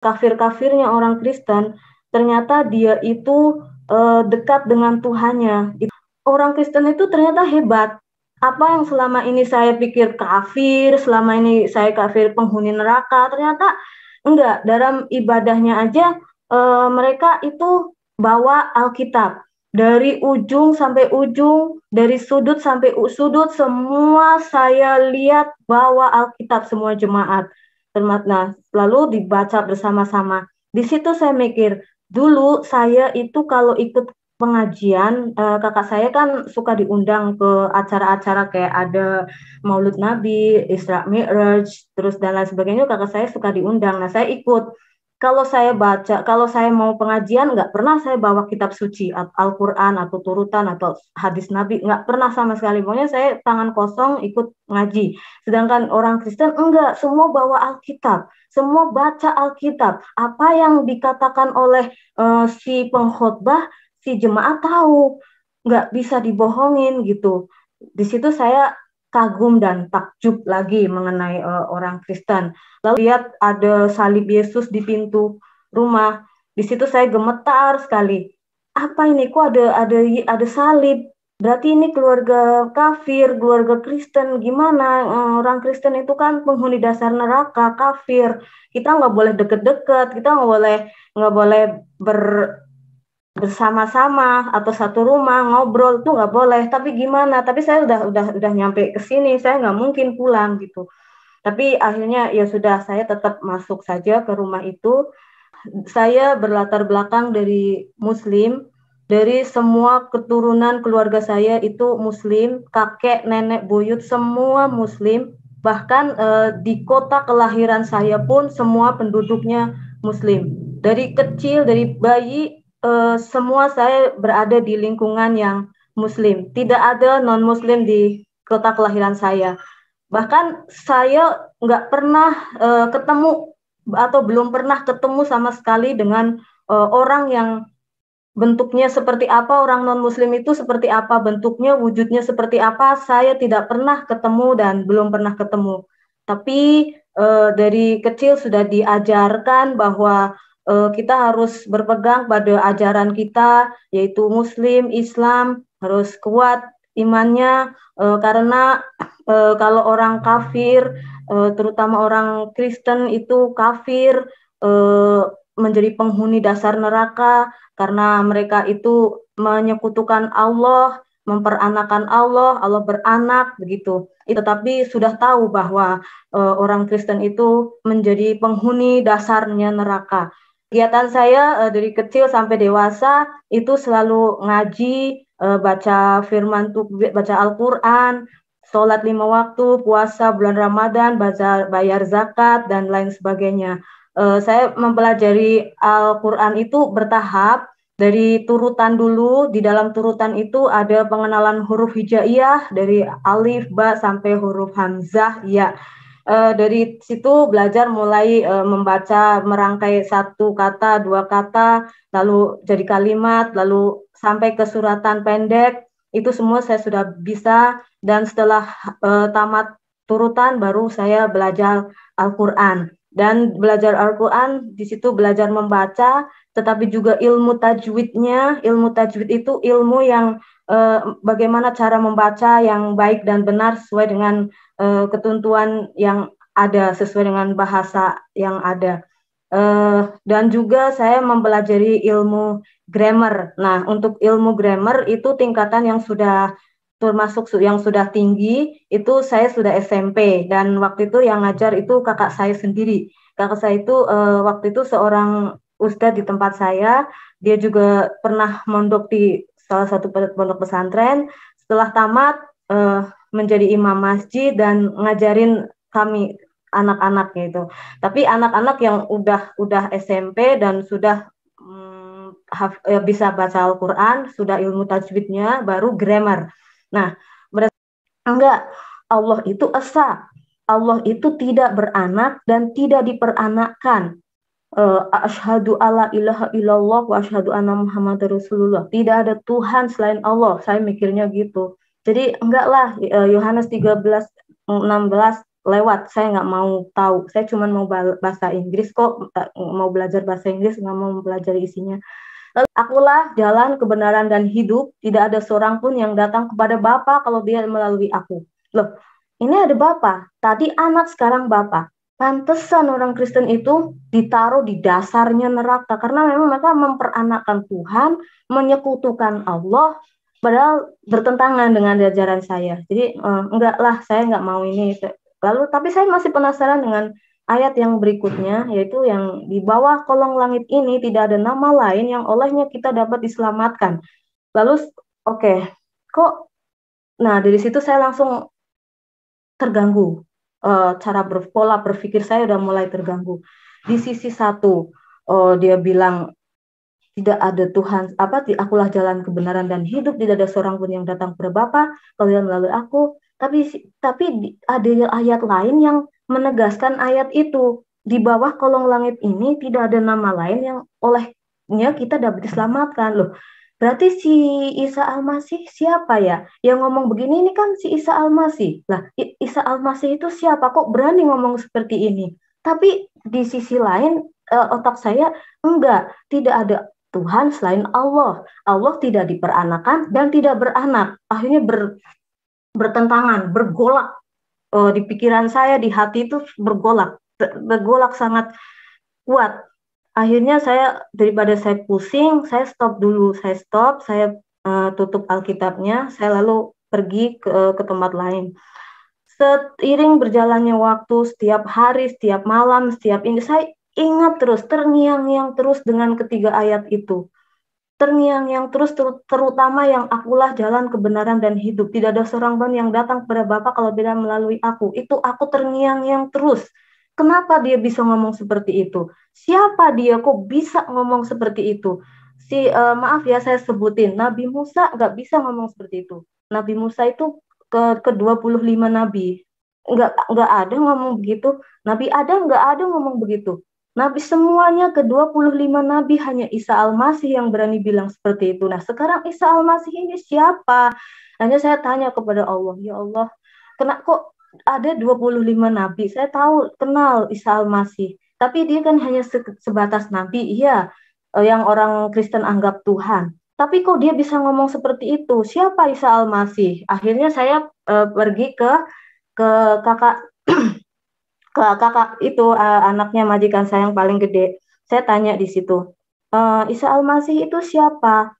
kafir-kafirnya orang Kristen, ternyata dia itu dekat dengan Tuhannya. Orang Kristen itu ternyata hebat. Apa yang selama ini saya pikir kafir, selama ini saya kafir penghuni neraka, ternyata enggak. Dalam ibadahnya aja mereka itu bawa Alkitab. Dari ujung sampai ujung, dari sudut sampai sudut, semua saya lihat bawa Alkitab semua jemaat. Nah, lalu dibaca bersama-sama. Di situ saya mikir, dulu saya itu kalau ikut pengajian, kakak saya kan suka diundang ke acara-acara kayak ada Maulud Nabi, Isra Mi'raj, terus dan lain sebagainya, kakak saya suka diundang. Nah, saya ikut. Kalau saya baca, kalau saya mau pengajian, nggak pernah saya bawa kitab suci, Al-Quran, atau turutan, atau hadis Nabi, nggak pernah sama sekali. Pokoknya saya tangan kosong ikut ngaji. Sedangkan orang Kristen, enggak, semua bawa Alkitab. Semua baca Alkitab. Apa yang dikatakan oleh si pengkhotbah, si jemaat tahu, nggak bisa dibohongin gitu. Di situ saya kagum dan takjub lagi mengenai orang Kristen. Lalu lihat ada salib Yesus di pintu rumah. Di situ saya gemetar sekali. Apa ini? Kok ada salib? Berarti ini keluarga kafir, keluarga Kristen. Gimana? Orang Kristen itu kan penghuni dasar neraka, kafir. Kita nggak boleh deket-deket. Kita nggak boleh bersama-sama atau satu rumah ngobrol tuh nggak boleh. Tapi gimana? Tapi saya udah nyampe ke sini, saya nggak mungkin pulang gitu. Tapi akhirnya ya sudah, saya tetap masuk saja ke rumah itu. Saya berlatar belakang dari Muslim, dari semua keturunan keluarga saya itu Muslim, kakek, nenek, buyut semua Muslim. Bahkan di kota kelahiran saya pun semua penduduknya Muslim. Dari kecil, dari bayi, semua saya berada di lingkungan yang Muslim. Tidak ada non-Muslim di kota kelahiran saya. Bahkan saya nggak pernah ketemu atau belum pernah ketemu sama sekali dengan orang yang bentuknya seperti apa, orang non-Muslim itu seperti apa, bentuknya, wujudnya seperti apa, saya tidak pernah ketemu dan belum pernah ketemu. Tapi dari kecil sudah diajarkan bahwa kita harus berpegang pada ajaran kita, yaitu Muslim, Islam, harus kuat imannya, karena kalau orang kafir, terutama orang Kristen itu kafir, menjadi penghuni dasar neraka, karena mereka itu menyekutukan Allah, memperanakan Allah, Allah beranak, begitu. Tetapi sudah tahu bahwa orang Kristen itu menjadi penghuni dasarnya neraka. Kegiatan saya dari kecil sampai dewasa itu selalu ngaji, baca firman Tuhan, baca Al-Quran, sholat 5 waktu, puasa bulan Ramadan, bayar zakat, dan lain sebagainya. Saya mempelajari Al-Quran itu bertahap, dari turutan dulu. Di dalam turutan itu ada pengenalan huruf hijaiyah, dari alif, ba, sampai huruf hamzah, ya. Dari situ belajar mulai membaca, merangkai satu kata, dua kata, lalu jadi kalimat, lalu sampai ke suratan pendek. Itu semua saya sudah bisa, dan setelah tamat turutan baru saya belajar Al-Quran. Dan belajar Al-Quran, di situ belajar membaca, tetapi juga ilmu tajwidnya. Ilmu tajwid itu ilmu yang bagaimana cara membaca yang baik dan benar sesuai dengan ketentuan yang ada, sesuai dengan bahasa yang ada. Dan juga saya mempelajari ilmu grammar. Nah, untuk ilmu grammar itu tingkatan yang sudah termasuk yang sudah tinggi, itu saya sudah SMP, dan waktu itu yang ngajar itu kakak saya sendiri. Kakak saya itu waktu itu seorang ustadz di tempat saya, dia juga pernah mondok di salah satu pondok pesantren. Setelah tamat menjadi imam masjid dan ngajarin kami anak-anak gitu. Tapi anak-anak yang udah SMP dan sudah bisa baca Al-Quran, sudah ilmu tajwidnya, baru grammar. Nah, enggak, Allah itu esa. Allah itu tidak beranak dan tidak diperanakkan. Asyhadu alla ilaha illallah wa asyhadu anna Muhammadar Rasulullah. Tidak ada Tuhan selain Allah. Saya mikirnya gitu. Jadi enggak lah, Yohanes 13:16 lewat, saya nggak mau tahu, saya cuma mau bahasa Inggris kok, mau belajar bahasa Inggris, nggak mau belajar isinya. Lalu akulah jalan kebenaran dan hidup, tidak ada seorang pun yang datang kepada Bapa kalau dia melalui aku. Loh, ini ada Bapa, tadi anak, sekarang Bapa. Pantesan orang Kristen itu ditaruh di dasarnya neraka, karena memang mereka memperanakkan Tuhan, menyekutukan Allah, padahal bertentangan dengan ajaran saya. Jadi enggak lah, saya nggak mau ini. Lalu tapi saya masih penasaran dengan ayat yang berikutnya, yaitu yang di bawah kolong langit ini tidak ada nama lain yang olehnya kita dapat diselamatkan. Lalu oke, kok, nah dari situ saya langsung terganggu. Cara pola berpikir saya udah mulai terganggu. Di sisi satu, dia bilang tidak ada Tuhan, akulah jalan kebenaran dan hidup, tidak ada seorang pun yang datang kepada Bapa kalau tidak melalui aku. Tapi ada ayat lain yang menegaskan ayat itu, di bawah kolong langit ini tidak ada nama lain yang olehnya kita dapat diselamatkan. Loh, berarti si Isa Al-Masih siapa ya yang ngomong begini? Ini kan si Isa Al-Masih lah. Isa Al-Masih itu siapa, kok berani ngomong seperti ini? Tapi di sisi lain, otak saya enggak, tidak ada Tuhan selain Allah. Allah tidak diperanakan dan tidak beranak. Akhirnya bertentangan, bergolak. Di pikiran saya, di hati itu bergolak sangat kuat. Akhirnya saya, daripada saya pusing, saya stop dulu. Saya tutup Alkitabnya, saya lalu pergi ke tempat lain. Seiring berjalannya waktu, setiap hari, setiap malam, setiap ini, saya ingat terus, terngiang-ngiang terus dengan ketiga ayat itu. Terngiang-ngiang terus, terutama yang akulah jalan kebenaran dan hidup. Tidak ada seorang pun yang datang kepada Bapa kalau tidak melalui aku. Itu aku terngiang-ngiang terus. Kenapa dia bisa ngomong seperti itu? Siapa dia kok bisa ngomong seperti itu? Maaf ya saya sebutin, Nabi Musa nggak bisa ngomong seperti itu. Nabi Musa itu ke 25 nabi. Nggak ada ngomong begitu. Nabi Adam nggak ada ngomong begitu. Nabi semuanya ke-25 nabi, hanya Isa Al-Masih yang berani bilang seperti itu. Nah, sekarang Isa Al-Masih ini siapa? Hanya saya tanya kepada Allah, ya Allah, kok ada 25 nabi? Saya tahu, kenal Isa Al-Masih. Tapi dia kan hanya sebatas nabi, iya, yang orang Kristen anggap Tuhan. Tapi kok dia bisa ngomong seperti itu? Siapa Isa Al-Masih? Akhirnya saya pergi ke kakak kakak itu, anaknya majikan saya yang paling gede. Saya tanya di situ, Isa Al-Masih itu siapa?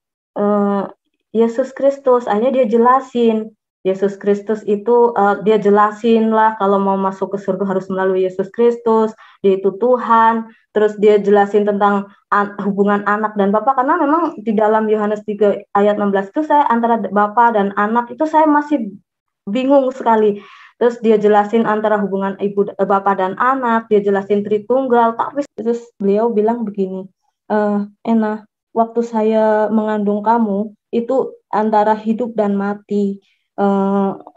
Yesus Kristus. Akhirnya dia jelasin, Yesus Kristus itu, dia jelasin lah kalau mau masuk ke surga harus melalui Yesus Kristus, dia itu Tuhan. Terus dia jelasin tentang hubungan anak dan Bapa, karena memang di dalam Yohanes 3 ayat 16 itu saya antara Bapa dan anak itu saya masih bingung sekali. Terus dia jelasin antara hubungan bapak dan anak, dia jelasin Tritunggal. Tapi terus beliau bilang begini, Ena, waktu saya mengandung kamu itu antara hidup dan mati,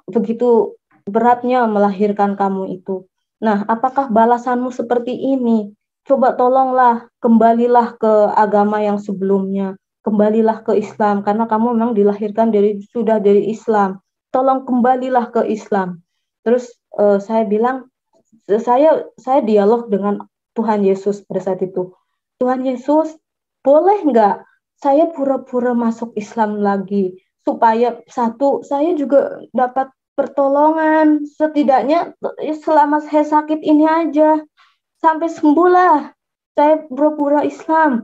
begitu beratnya melahirkan kamu itu. Nah, apakah balasanmu seperti ini? Coba tolonglah, kembalilah ke agama yang sebelumnya, kembalilah ke Islam, karena kamu memang dilahirkan sudah dari Islam. Tolong kembalilah ke Islam. Terus saya bilang, saya dialog dengan Tuhan Yesus pada saat itu. Tuhan Yesus, boleh nggak saya pura-pura masuk Islam lagi, supaya satu, saya juga dapat pertolongan, setidaknya selama saya sakit ini aja, sampai sembuh lah, saya pura-pura Islam,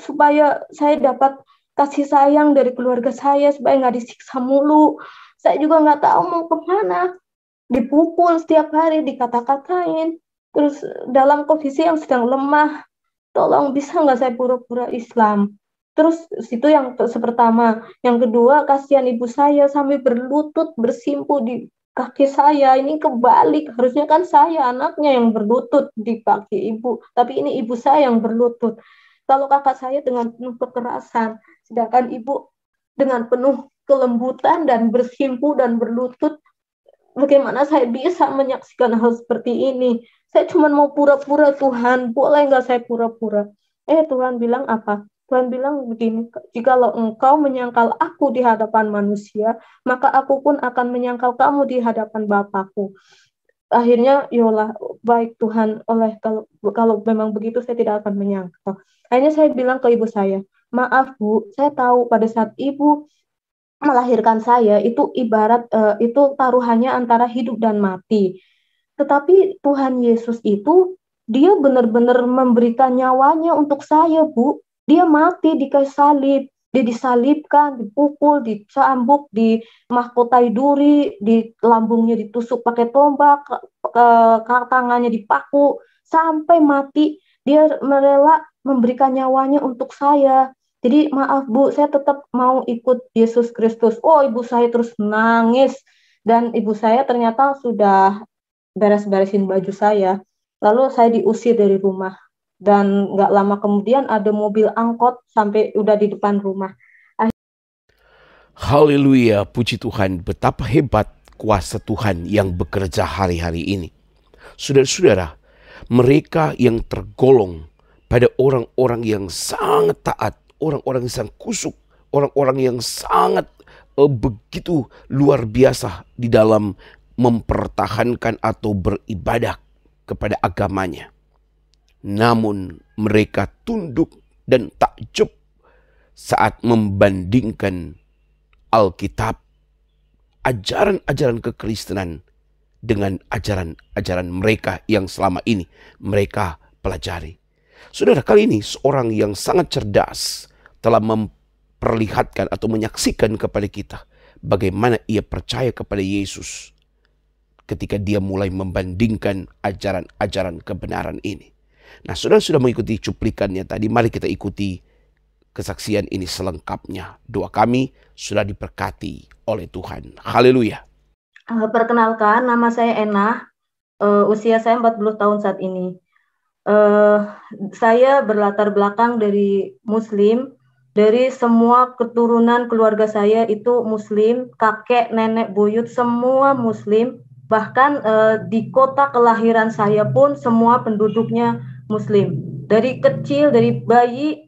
supaya saya dapat kasih sayang dari keluarga saya, supaya nggak disiksa mulu. Saya juga nggak tahu mau kemana, dipukul setiap hari, dikata-katain, terus dalam kondisi yang sedang lemah. Tolong bisa nggak saya pura-pura Islam? Terus itu yang pertama. Yang kedua, kasihan ibu saya sampai berlutut bersimpu di kaki saya. Ini kebalik, harusnya kan saya anaknya yang berlutut di kaki ibu, tapi ini ibu saya yang berlutut. Kalau kakak saya dengan penuh kekerasan, sedangkan ibu dengan penuh kelembutan dan bersimpu dan berlutut. Bagaimana saya bisa menyaksikan hal seperti ini? Saya cuma mau pura-pura, Tuhan, boleh nggak saya pura-pura? Tuhan bilang apa? Tuhan bilang begini, jikalau engkau menyangkal aku di hadapan manusia, maka aku pun akan menyangkal kamu di hadapan Bapakku. akhirnya yolah baik Tuhan, oleh kalau memang begitu saya tidak akan menyangka. Akhirnya saya bilang ke ibu saya, maaf Bu, saya tahu pada saat ibu melahirkan saya itu ibarat itu taruhannya antara hidup dan mati. Tetapi Tuhan Yesus itu dia benar-benar memberikan nyawanya untuk saya, Bu. Dia mati di kayu salib, dia disalibkan, dipukul, dicambuk, dimahkotai duri, di lambungnya ditusuk pakai tombak, tangannya dipaku sampai mati. Dia rela memberikan nyawanya untuk saya. Jadi maaf Bu, saya tetap mau ikut Yesus Kristus. Oh, ibu saya terus nangis. Dan ibu saya ternyata sudah beres-beresin baju saya. Lalu saya diusir dari rumah. Dan nggak lama kemudian ada mobil angkot sampai udah di depan rumah. Haleluya, puji Tuhan, betapa hebat kuasa Tuhan yang bekerja hari-hari ini. Saudara-saudara, mereka yang tergolong pada orang-orang yang sangat taat, orang-orang yang sangat kusuk, orang-orang yang sangat begitu luar biasa di dalam mempertahankan atau beribadah kepada agamanya. Namun mereka tunduk dan takjub saat membandingkan Alkitab, ajaran-ajaran kekristenan dengan ajaran-ajaran mereka yang selama ini mereka pelajari. Saudara, kali ini seorang yang sangat cerdas telah memperlihatkan atau menyaksikan kepada kita bagaimana ia percaya kepada Yesus ketika dia mulai membandingkan ajaran-ajaran kebenaran ini. Nah, saudara sudah mengikuti cuplikannya tadi, mari kita ikuti kesaksian ini selengkapnya. Doa kami sudah diberkati oleh Tuhan. Haleluya. Perkenalkan, nama saya Enah. Usia saya 40 tahun saat ini. Saya berlatar belakang dari Muslim. Dari semua keturunan keluarga saya itu Muslim. Kakek, nenek, buyut, semua Muslim. Bahkan di kota kelahiran saya pun semua penduduknya Muslim. Dari kecil, dari bayi,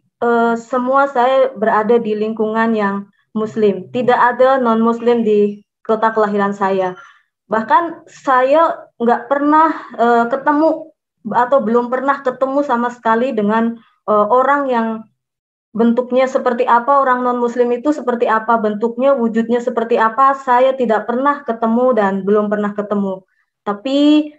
semua saya berada di lingkungan yang Muslim. Tidak ada non-Muslim di kota kelahiran saya. Bahkan saya nggak pernah ketemu atau belum pernah ketemu sama sekali dengan orang yang bentuknya seperti apa, orang non-Muslim itu seperti apa, bentuknya, wujudnya seperti apa, saya tidak pernah ketemu dan belum pernah ketemu. Tapi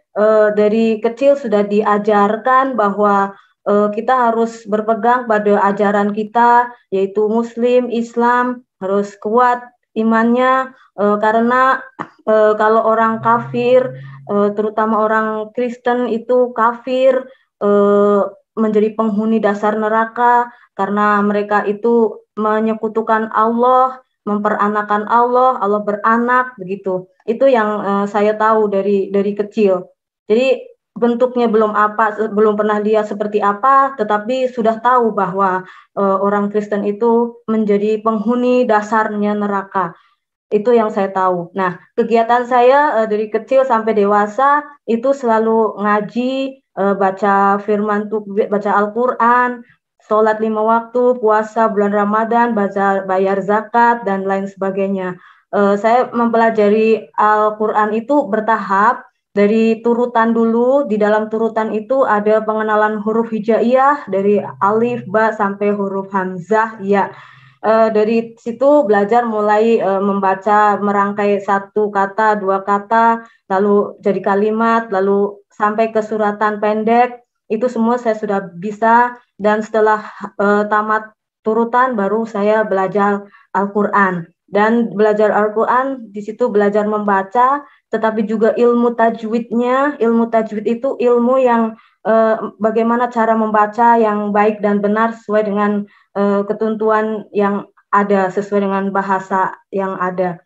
dari kecil sudah diajarkan bahwa kita harus berpegang pada ajaran kita, yaitu Muslim, Islam, harus kuat imannya, karena kalau orang kafir, terutama orang Kristen itu kafir, menjadi penghuni dasar neraka, karena mereka itu menyekutukan Allah, memperanakan Allah, Allah beranak, begitu. Itu yang saya tahu dari kecil. Jadi bentuknya belum pernah lihat seperti apa, tetapi sudah tahu bahwa orang Kristen itu menjadi penghuni dasarnya neraka. Itu yang saya tahu. Nah, kegiatan saya dari kecil sampai dewasa itu selalu ngaji, baca firman Tuhan, baca Al-Quran, sholat 5 waktu, puasa bulan Ramadan, bayar zakat, dan lain sebagainya. Saya mempelajari Al-Quran itu bertahap. Dari turutan dulu, di dalam turutan itu ada pengenalan huruf hijaiyah dari alif, ba, sampai huruf hamzah, ya. Dari situ belajar mulai membaca, merangkai satu kata, dua kata, lalu jadi kalimat, lalu sampai ke suratan pendek, itu semua saya sudah bisa, dan setelah tamat turutan baru saya belajar Al-Quran. Dan belajar Al-Quran, di situ belajar membaca, tetapi juga ilmu tajwidnya. Ilmu tajwid itu ilmu yang bagaimana cara membaca yang baik dan benar sesuai dengan ketentuan yang ada, sesuai dengan bahasa yang ada.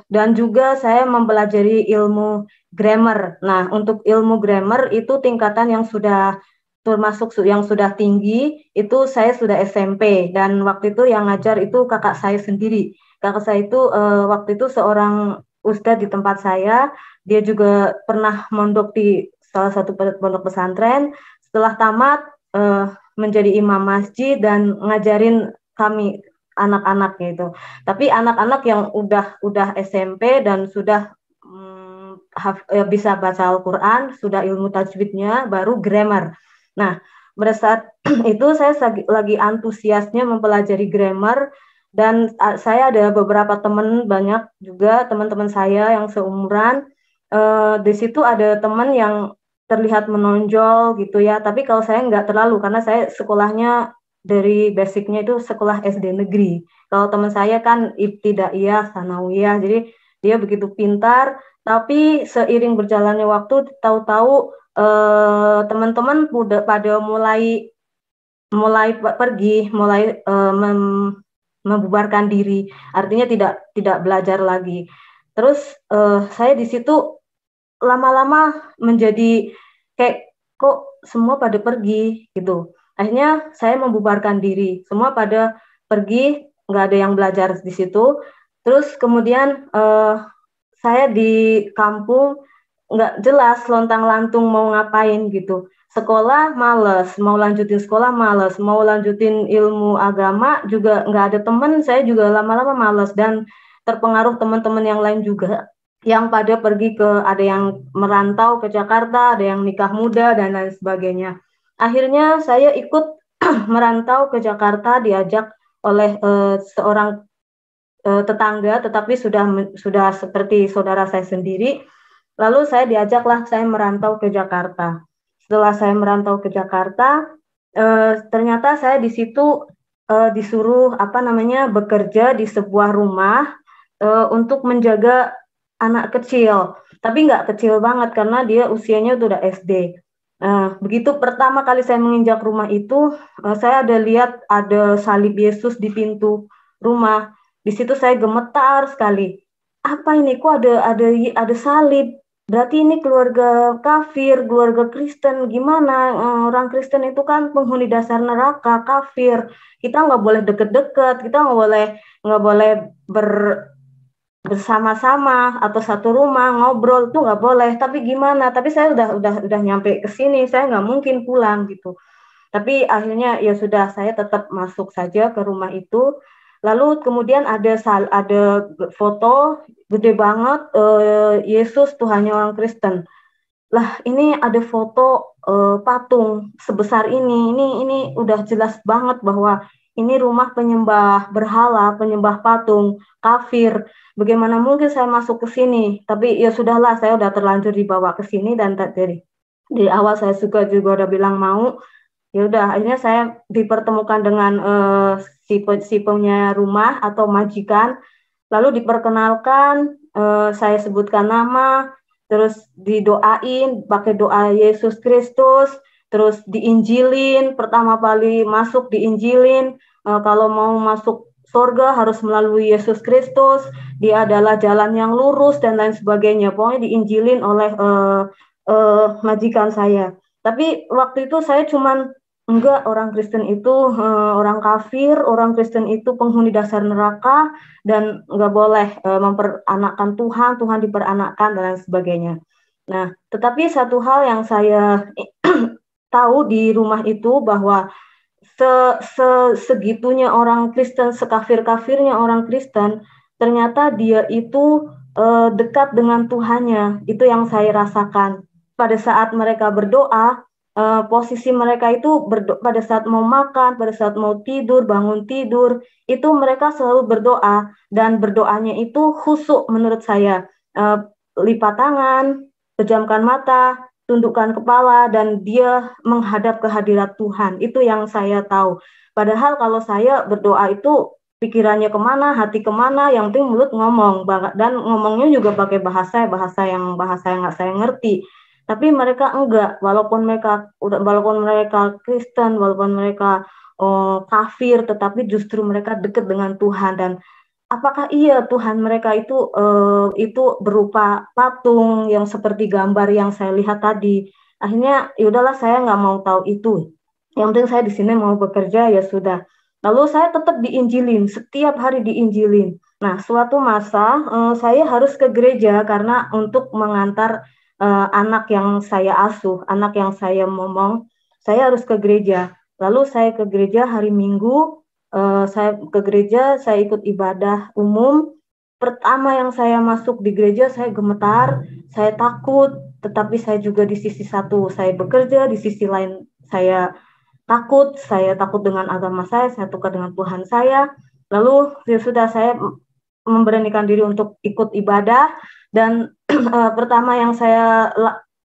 Dan juga saya mempelajari ilmu grammar. Nah, untuk ilmu grammar itu tingkatan yang sudah termasuk yang sudah tinggi, itu saya sudah SMP, dan waktu itu yang ngajar itu kakak saya sendiri. Kakak saya itu waktu itu seorang ustadz di tempat saya, dia juga pernah mondok di salah satu pondok pesantren. Setelah tamat menjadi imam masjid dan ngajarin kami anak-anak gitu. Tapi anak-anak yang udah SMP dan sudah bisa baca Al-Quran, sudah ilmu tajwidnya, baru grammar. Nah, pada saat itu saya lagi antusiasnya mempelajari grammar, dan saya ada beberapa teman, banyak juga teman-teman saya yang seumuran. Di situ ada teman yang terlihat menonjol gitu ya, tapi kalau saya nggak terlalu, karena saya sekolahnya dari basicnya itu sekolah SD negeri. Kalau teman saya kan ibtidaiyah, sanawiyah, jadi dia begitu pintar, tapi seiring berjalannya waktu, tahu-tahu teman-teman udah pada mulai mulai pergi, mulai membubarkan diri, artinya tidak belajar lagi. Terus saya di situ lama-lama menjadi kayak kok semua pada pergi gitu. Akhirnya saya membubarkan diri, semua pada pergi, nggak ada yang belajar di situ. Terus kemudian saya di kampung nggak jelas lontang-lantung mau ngapain gitu. Sekolah males, mau lanjutin sekolah males, mau lanjutin ilmu agama juga nggak ada temen, saya juga lama-lama males, dan terpengaruh teman-teman yang lain juga yang pada pergi ke, ada yang merantau ke Jakarta, ada yang nikah muda dan lain sebagainya. Akhirnya saya ikut merantau ke Jakarta, diajak oleh seorang tetangga, tetapi sudah seperti saudara saya sendiri. Lalu saya diajaklah, saya merantau ke Jakarta. Setelah saya merantau ke Jakarta, ternyata saya di situ disuruh bekerja di sebuah rumah untuk menjaga anak kecil, tapi nggak kecil banget karena dia usianya udah SD. Begitu pertama kali saya menginjak rumah itu, saya ada lihat ada salib Yesus di pintu rumah. Di situ saya gemetar sekali. Apa ini? Kok ada salib? Berarti ini keluarga kafir, keluarga Kristen. Gimana? Orang Kristen itu kan penghuni dasar neraka, kafir. Kita nggak boleh deket-deket, kita nggak boleh bersama-sama atau satu rumah ngobrol tuh nggak boleh. Tapi gimana? Tapi saya udah nyampe ke sini, saya nggak mungkin pulang gitu. Tapi akhirnya ya sudah, saya tetap masuk saja ke rumah itu. Lalu kemudian ada foto gede banget, Yesus Tuhannya orang Kristen. Lah ini ada foto patung sebesar ini. Ini udah jelas banget bahwa ini rumah penyembah berhala, penyembah patung, kafir. Bagaimana mungkin saya masuk ke sini? Tapi ya sudahlah, saya udah terlanjur dibawa ke sini, dan dari awal saya juga udah bilang mau. Ya udah, akhirnya saya dipertemukan dengan si punya rumah atau majikan, lalu diperkenalkan, saya sebutkan nama, terus didoain pakai doa Yesus Kristus, terus diinjilin, pertama kali masuk diinjilin, kalau mau masuk surga harus melalui Yesus Kristus, dia adalah jalan yang lurus dan lain sebagainya. Pokoknya diinjilin oleh majikan saya. Tapi waktu itu saya cuman, enggak, orang Kristen itu orang kafir, orang Kristen itu penghuni dasar neraka, dan nggak boleh memperanakkan Tuhan, Tuhan diperanakkan dan lain sebagainya. Nah, tetapi satu hal yang saya tahu di rumah itu bahwa segitunya orang Kristen, sekafir-kafirnya orang Kristen, ternyata dia itu dekat dengan Tuhannya. Itu yang saya rasakan. Pada saat mereka berdoa, posisi mereka itu pada saat mau makan, pada saat mau tidur, bangun tidur, itu mereka selalu berdoa, dan berdoanya itu khusyuk menurut saya. Lipat tangan, pejamkan mata, tundukkan kepala, dan dia menghadap ke hadirat Tuhan. Itu yang saya tahu. Padahal kalau saya berdoa itu pikirannya kemana, hati kemana, yang penting mulut ngomong, dan ngomongnya juga pakai bahasa yang nggak saya ngerti. Tapi mereka enggak, walaupun mereka Kristen, walaupun mereka kafir, tetapi justru mereka dekat dengan Tuhan. Dan apakah iya Tuhan mereka itu berupa patung yang seperti gambar yang saya lihat tadi? Akhirnya ya udahlah, saya nggak mau tahu itu. Yang penting saya di sini mau bekerja, ya sudah. Lalu saya tetap diinjilin, setiap hari diinjilin. Nah, suatu masa saya harus ke gereja karena untuk mengantar anak yang saya asuh, anak yang saya momong, saya harus ke gereja. Lalu saya ke gereja hari Minggu, saya ke gereja, saya ikut ibadah umum, pertama yang saya masuk di gereja, saya gemetar, saya takut, tetapi saya juga di sisi satu saya bekerja, di sisi lain saya takut dengan agama saya tukar dengan Tuhan saya. Lalu ya sudah, saya memberanikan diri untuk ikut ibadah, dan pertama yang saya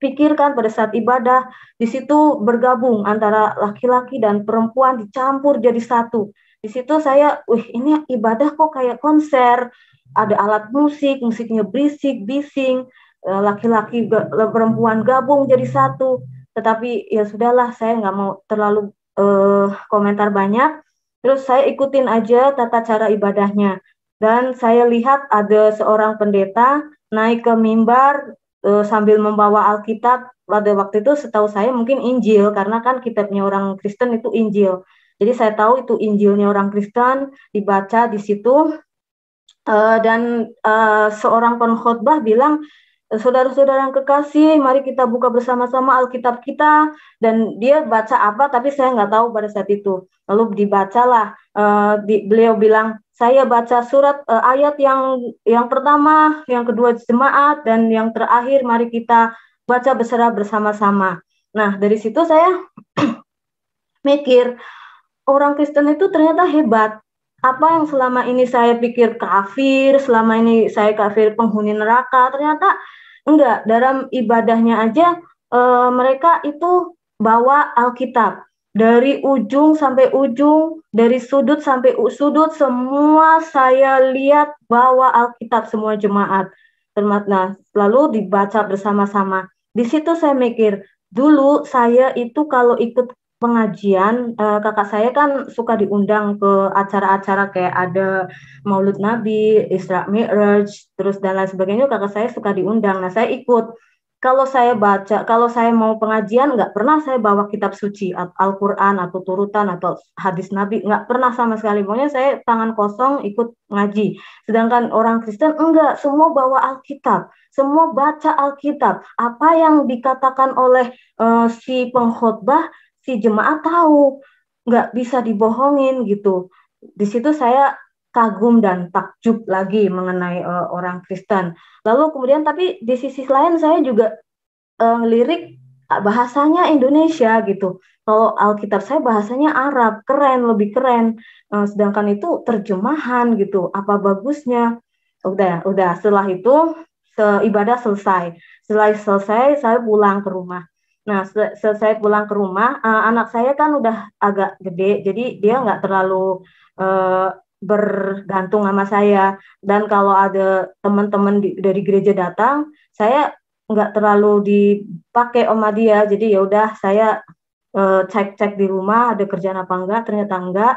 pikirkan pada saat ibadah, di situ bergabung antara laki-laki dan perempuan dicampur jadi satu. Di situ saya, ini ibadah kok kayak konser, ada alat musik, musiknya berisik, bising, laki-laki perempuan gabung jadi satu. Tetapi ya sudahlah, saya nggak mau terlalu komentar banyak. Terus saya ikutin aja tata cara ibadahnya. Dan saya lihat ada seorang pendeta naik ke mimbar sambil membawa Alkitab. Pada waktu itu setahu saya mungkin Injil, karena kan kitabnya orang Kristen itu Injil. Jadi saya tahu itu Injilnya orang Kristen, dibaca di situ. Dan seorang pengkhotbah bilang, saudara-saudara yang kekasih, mari kita buka bersama-sama Alkitab kita. Dan dia baca apa, tapi saya nggak tahu pada saat itu. Lalu dibacalah, beliau bilang, saya baca surat ayat yang pertama, yang kedua jemaat, dan yang terakhir mari kita baca bersama-sama. Nah, dari situ saya mikir, orang Kristen itu ternyata hebat. Apa yang selama ini saya pikir kafir, selama ini saya kafir penghuni neraka, ternyata enggak. Dalam ibadahnya aja mereka itu bawa Alkitab. Dari ujung sampai ujung, dari sudut sampai sudut, semua saya lihat bawa Alkitab semua jemaat. Nah, lalu dibaca bersama-sama. Di situ saya mikir, dulu saya itu kalau ikut pengajian, kakak saya kan suka diundang ke acara-acara kayak ada Maulud Nabi, Isra Mi'raj, terus dan lain sebagainya, kakak saya suka diundang. Nah, saya ikut. Kalau saya mau pengajian, nggak pernah saya bawa kitab suci, Al-Quran, atau turutan, atau hadis Nabi, nggak pernah sama sekali. Pokoknya saya tangan kosong ikut ngaji. Sedangkan orang Kristen, enggak, semua bawa Alkitab. Semua baca Alkitab. Apa yang dikatakan oleh si pengkhotbah, si jemaat tahu, nggak bisa dibohongin gitu. Di situ saya kagum dan takjub lagi mengenai orang Kristen. Lalu kemudian, tapi di sisi lain saya juga lirik bahasanya Indonesia gitu. Kalau Alkitab saya bahasanya Arab, keren, lebih keren. Sedangkan itu terjemahan gitu. Apa bagusnya? Udah. Setelah itu ibadah selesai. Setelah selesai, saya pulang ke rumah. Nah, selesai pulang ke rumah, anak saya kan udah agak gede, jadi dia nggak terlalu bergantung sama saya. Dan kalau ada teman-teman dari gereja datang, saya nggak terlalu dipakai sama dia. Jadi ya udah, saya cek-cek di rumah ada kerjaan apa enggak. Ternyata enggak.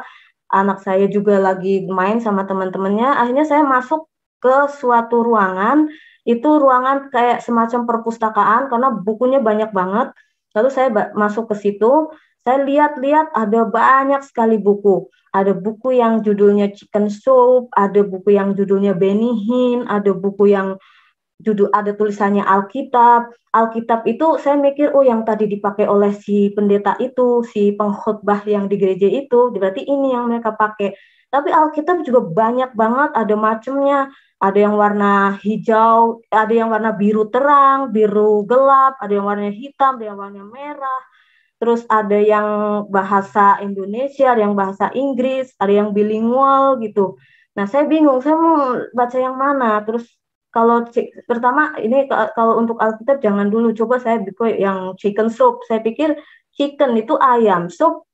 Anak saya juga lagi main sama teman-temannya. Akhirnya saya masuk ke suatu ruangan. Itu ruangan kayak semacam perpustakaan karena bukunya banyak banget. Lalu saya masuk ke situ, saya lihat-lihat ada banyak sekali buku. Ada buku yang judulnya Chicken Soup, ada buku yang judulnya Benny Hinn, ada buku yang ada tulisannya Alkitab. Alkitab itu saya mikir, oh yang tadi dipakai oleh si pendeta itu, si pengkhotbah yang di gereja itu, berarti ini yang mereka pakai. Tapi Alkitab juga banyak banget, ada macamnya. Ada yang warna hijau, ada yang warna biru terang, biru gelap, ada yang warna hitam, ada yang warna merah. Terus ada yang bahasa Indonesia, ada yang bahasa Inggris, ada yang bilingual gitu. Nah, saya bingung, saya mau baca yang mana. Terus kalau pertama ini, kalau untuk Alkitab jangan dulu, coba saya buka yang chicken soup. Saya pikir chicken itu ayam, soup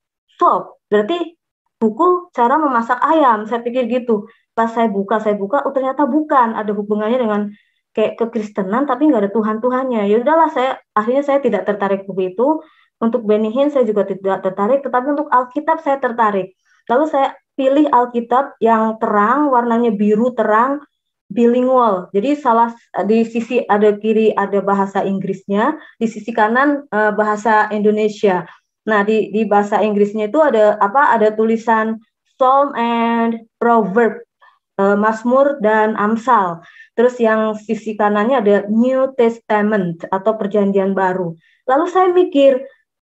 berarti buku cara memasak ayam. Saya pikir gitu. Pas saya buka, oh ternyata bukan, ada hubungannya dengan kayak kekristenan tapi nggak ada Tuhan-Tuhannya. Ya udahlah, akhirnya saya tidak tertarik buku itu. Untuk Benny Hinn saya juga tidak tertarik, tetapi untuk Alkitab saya tertarik. Lalu saya pilih Alkitab yang terang, warnanya biru terang, bilingual. Jadi di sisi ada kiri ada bahasa Inggrisnya, di sisi kanan bahasa Indonesia. Nah, di bahasa Inggrisnya itu ada Ada tulisan Psalm and Proverb, Mazmur dan Amsal. Terus yang sisi kanannya ada New Testament atau Perjanjian Baru. Lalu saya mikir,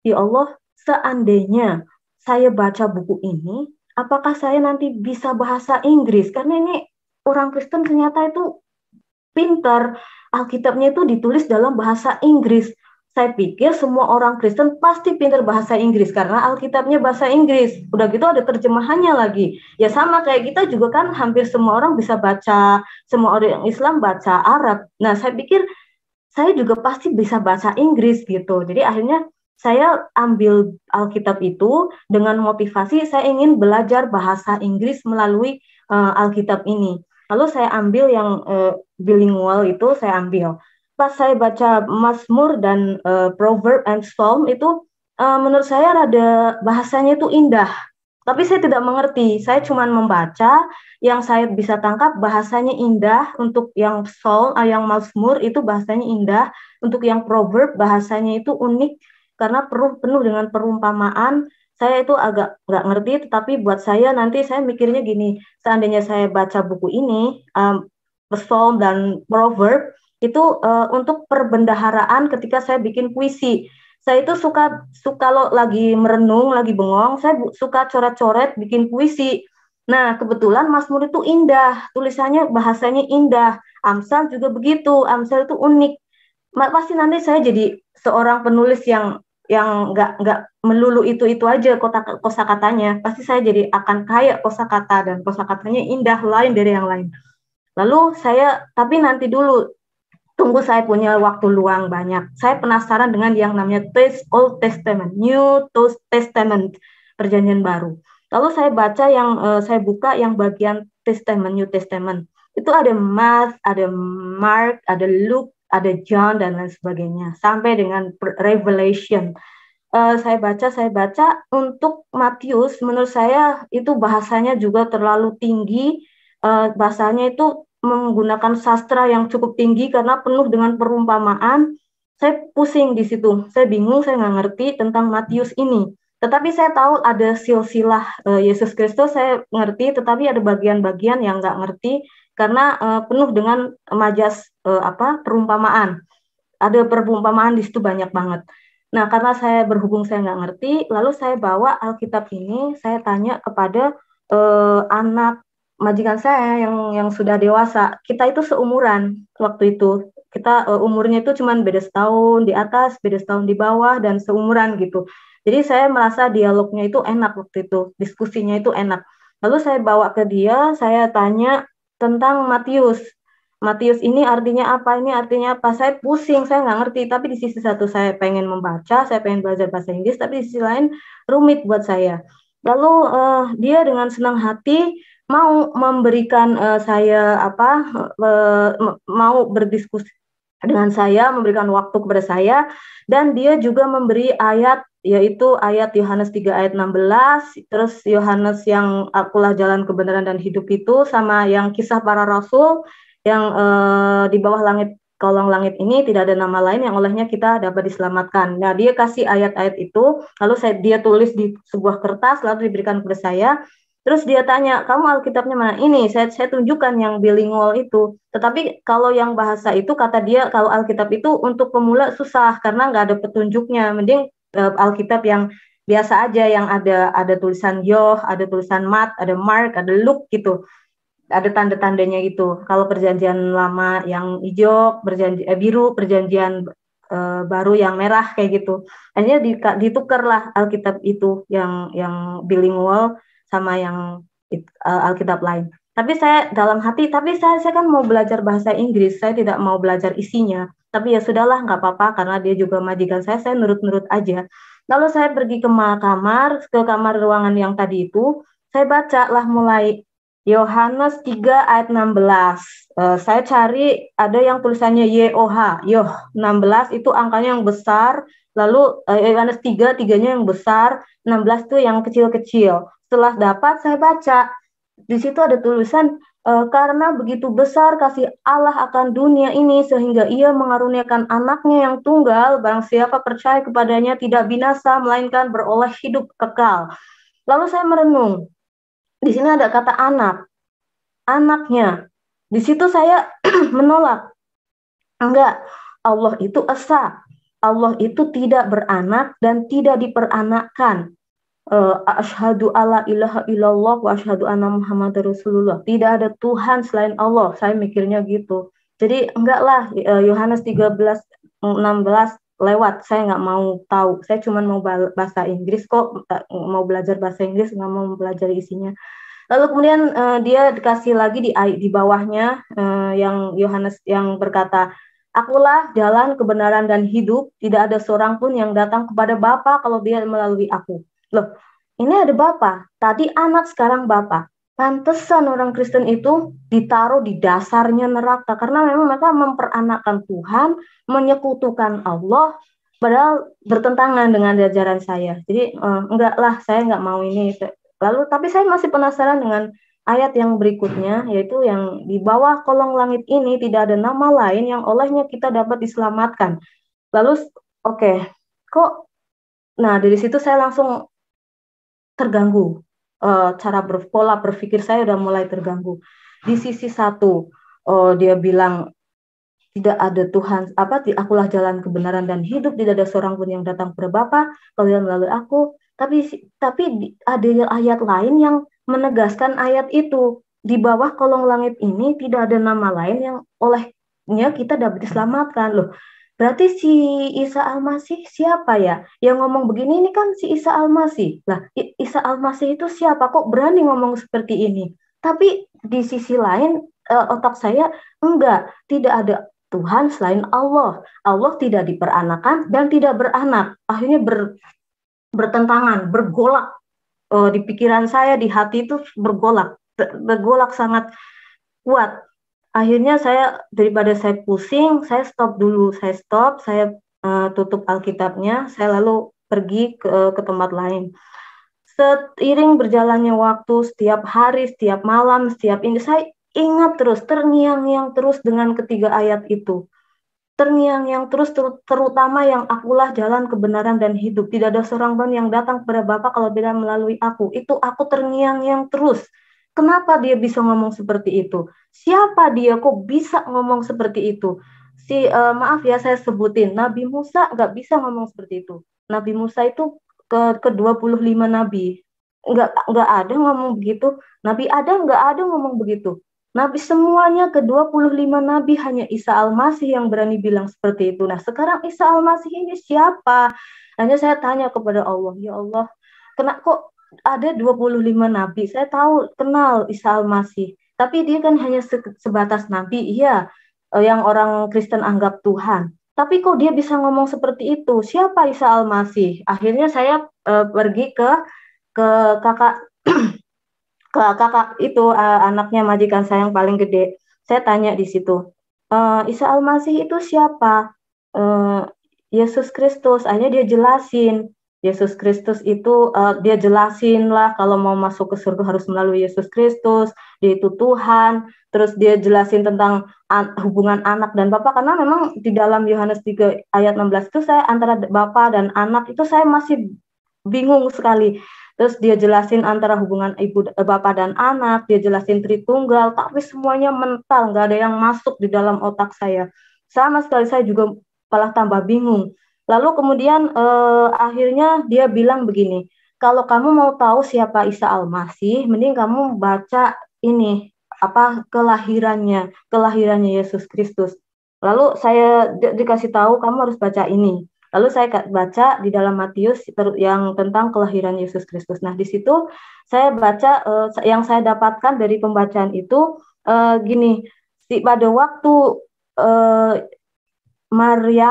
ya Allah, seandainya saya baca buku ini, apakah saya nanti bisa bahasa Inggris? Karena ini orang Kristen ternyata itu pintar. Alkitabnya itu ditulis dalam bahasa Inggris. Saya pikir semua orang Kristen pasti pintar bahasa Inggris karena Alkitabnya bahasa Inggris. Udah gitu ada terjemahannya lagi. Ya sama kayak kita juga kan hampir semua orang bisa baca, semua orang Islam baca Arab. Nah, saya pikir saya juga pasti bisa bahasa Inggris gitu. Jadi akhirnya saya ambil Alkitab itu dengan motivasi saya ingin belajar bahasa Inggris melalui Alkitab ini. Lalu saya ambil yang bilingual itu saya ambil. Pas saya baca Mazmur dan Proverb and Psalm itu menurut saya rada bahasanya itu indah. Tapi saya tidak mengerti. Saya cuma membaca yang saya bisa tangkap bahasanya indah. Untuk yang Psalm, yang Mazmur itu bahasanya indah. Untuk yang Proverb bahasanya itu unik karena penuh dengan perumpamaan. Saya itu agak nggak ngerti, tetapi buat saya nanti saya mikirnya gini, seandainya saya baca buku ini, Psalm dan Proverb, itu untuk perbendaharaan ketika saya bikin puisi. Saya itu suka kalau lagi merenung, lagi bengong, saya suka coret-coret bikin puisi. Nah, kebetulan Mazmur itu indah, tulisannya bahasanya indah. Amsal juga begitu, Amsal itu unik. Pasti nanti saya jadi seorang penulis yang nggak melulu itu aja kosakatanya. Pasti saya jadi akan kaya kosakata dan kosakatanya indah lain dari yang lain. Lalu saya tapi nanti dulu tunggu saya punya waktu luang banyak. Saya penasaran dengan yang namanya Old Testament, New Testament, Perjanjian Baru. Lalu saya baca saya buka yang bagian Testament, New Testament. Itu ada Mark, ada Mark, ada Luke, ada John dan lain sebagainya. Sampai dengan Revelation. Saya baca untuk Matius. Menurut saya itu bahasanya juga terlalu tinggi. Bahasanya itu menggunakan sastra yang cukup tinggi karena penuh dengan perumpamaan. Saya pusing di situ, saya bingung, saya nggak ngerti tentang Matius ini. Tetapi saya tahu ada silsilah Yesus Kristus, saya ngerti, tetapi ada bagian-bagian yang nggak ngerti karena penuh dengan majas perumpamaan. Ada perumpamaan di situ banyak banget. Nah, karena saya berhubung saya nggak ngerti, lalu saya bawa Alkitab ini, saya tanya kepada anak majikan saya yang sudah dewasa. Kita itu seumuran waktu itu. Kita umurnya itu cuma beda setahun di atas, beda setahun di bawah, dan seumuran gitu. Jadi saya merasa dialognya itu enak waktu itu, diskusinya itu enak. Lalu saya bawa ke dia, saya tanya tentang Matius. Matius ini artinya apa, ini artinya apa. Saya pusing, saya nggak ngerti. Tapi di sisi satu saya pengen membaca, saya pengen belajar bahasa Inggris, tapi di sisi lain rumit buat saya. Lalu dia dengan senang hati mau memberikan mau berdiskusi dengan saya, memberikan waktu kepada saya, dan dia juga memberi ayat, yaitu ayat Yohanes 3 ayat 16, terus Yohanes yang akulah jalan kebenaran dan hidup itu, sama yang kisah para rasul, yang di bawah langit kolong langit ini tidak ada nama lain yang olehnya kita dapat diselamatkan. Nah, dia kasih ayat-ayat itu, lalu dia tulis di sebuah kertas, lalu diberikan kepada saya. Terus dia tanya, kamu Alkitabnya mana? Ini, saya tunjukkan yang bilingual itu. Tetapi kalau yang bahasa itu, kata dia, kalau Alkitab itu untuk pemula susah, karena nggak ada petunjuknya. Mending Alkitab yang biasa aja, yang ada tulisan Yoh, ada tulisan Mat, ada Mark, ada Luke gitu. Ada tanda-tandanya gitu. Kalau perjanjian lama yang hijau, biru, perjanjian baru yang merah kayak gitu. Hanya ditukarlah Alkitab itu yang bilingual sama yang Alkitab lain. Tapi saya dalam hati, tapi saya kan mau belajar bahasa Inggris, saya tidak mau belajar isinya. Tapi ya sudahlah, nggak apa-apa karena dia juga majikan saya nurut-nurut aja. Lalu saya pergi ke kamar ruangan yang tadi itu, saya baca lah mulai Yohanes 3 ayat 16. Saya cari ada yang tulisannya YOH, Yoh 16 itu angkanya yang besar, lalu Yohanes 3, tiganya yang besar, 16 itu yang kecil-kecil. Setelah dapat saya baca, di situ ada tulisan karena begitu besar kasih Allah akan dunia ini sehingga ia mengaruniakan anaknya yang tunggal, barang siapa percaya kepadanya tidak binasa melainkan beroleh hidup kekal. Lalu saya merenung. Di sini ada kata anak, anaknya. Di situ saya menolak. Enggak, Allah itu esa. Allah itu tidak beranak dan tidak diperanakkan. asyhadu alla ilaha illallah wa asyhadu anna muhammadar rasulullah. Tidak ada Tuhan selain Allah. Saya mikirnya gitu. Jadi enggak lah, Yohanes 13:16 lewat. Saya nggak mau tahu. Saya cuma mau bahasa Inggris kok. Mau belajar bahasa Inggris, nggak mau belajar isinya. Lalu kemudian dia dikasih lagi di bawahnya yang Yohanes yang berkata, Akulah jalan, kebenaran, dan hidup. Tidak ada seorang pun yang datang kepada Bapa kalau dia melalui aku. Loh, ini ada Bapa. Tadi anak, sekarang Bapa. Pantesan orang Kristen itu ditaruh di dasarnya neraka. Karena memang mereka memperanakan Tuhan, menyekutukan Allah, padahal bertentangan dengan ajaran saya. Jadi enggak lah, saya enggak mau ini. Lalu tapi saya masih penasaran dengan ayat yang berikutnya, yaitu yang di bawah kolong langit ini tidak ada nama lain yang olehnya kita dapat diselamatkan. Lalu oke, kok nah dari situ saya langsung terganggu. Cara pola berpikir saya udah mulai terganggu. Di sisi satu dia bilang tidak ada Tuhan, akulah jalan, kebenaran, dan hidup, tidak ada seorang pun yang datang kepada Bapa kalau tidak melalui aku. Tapi ada ayat lain yang menegaskan ayat itu. Di bawah kolong langit ini tidak ada nama lain yang olehnya kita dapat diselamatkan. Loh, berarti si Isa Al-Masih siapa ya? Yang ngomong begini ini kan si Isa Al-Masih. Lah, Isa Al-Masih itu siapa? Kok berani ngomong seperti ini? Tapi di sisi lain otak saya enggak, tidak ada Tuhan selain Allah. Allah tidak diperanakan dan tidak beranak. Akhirnya bertentangan, bergolak. Di pikiran saya, di hati itu bergolak sangat kuat. Akhirnya daripada saya pusing, saya stop dulu. Saya tutup Alkitabnya, saya lalu pergi ke tempat lain. Seiring berjalannya waktu, setiap hari, setiap malam, setiap ini, saya ingat terus, terngiang-ngiang terus dengan ketiga ayat itu. Terngiang-ngiang terus, terutama yang akulah jalan, kebenaran, dan hidup. Tidak ada seorang pun yang datang kepada Bapa kalau tidak melalui aku. Itu aku terngiang-ngiang terus. Kenapa dia bisa ngomong seperti itu? Siapa dia kok bisa ngomong seperti itu? Maaf ya saya sebutin, Nabi Musa nggak bisa ngomong seperti itu. Nabi Musa itu ke 25 nabi. Nggak ada ngomong begitu. Nabi Adam nggak ada ngomong begitu. Nabi semuanya ke-25 nabi, hanya Isa Al-Masih yang berani bilang seperti itu. Nah, sekarang Isa Al-Masih ini siapa? Hanya saya tanya kepada Allah, ya Allah, kok ada 25 nabi? Saya tahu, kenal Isa Al-Masih. Tapi dia kan hanya sebatas nabi, iya, yang orang Kristen anggap Tuhan. Tapi kok dia bisa ngomong seperti itu? Siapa Isa Al-Masih? Akhirnya saya pergi ke kakak kakak itu anaknya majikan saya yang paling gede. Saya tanya di situ, Isa Al-Masih itu siapa? Yesus Kristus. Akhirnya dia jelasin, Yesus Kristus itu dia jelasin lah kalau mau masuk ke surga harus melalui Yesus Kristus. Dia itu Tuhan. Terus dia jelasin tentang hubungan anak dan Bapa, karena memang di dalam Yohanes 3 ayat 16 itu saya antara Bapa dan anak itu saya masih bingung sekali. Terus dia jelasin antara hubungan bapak dan anak, dia jelasin Tritunggal, tapi semuanya mental, nggak ada yang masuk di dalam otak saya. Sama sekali saya juga malah tambah bingung. Lalu kemudian akhirnya dia bilang begini, kalau kamu mau tahu siapa Isa Al-Masih, mending kamu baca ini, kelahirannya Yesus Kristus. Lalu saya dikasih tahu, kamu harus baca ini. Lalu saya baca di dalam Matius yang tentang kelahiran Yesus Kristus. Nah, di situ saya baca yang saya dapatkan dari pembacaan itu gini, pada waktu Maria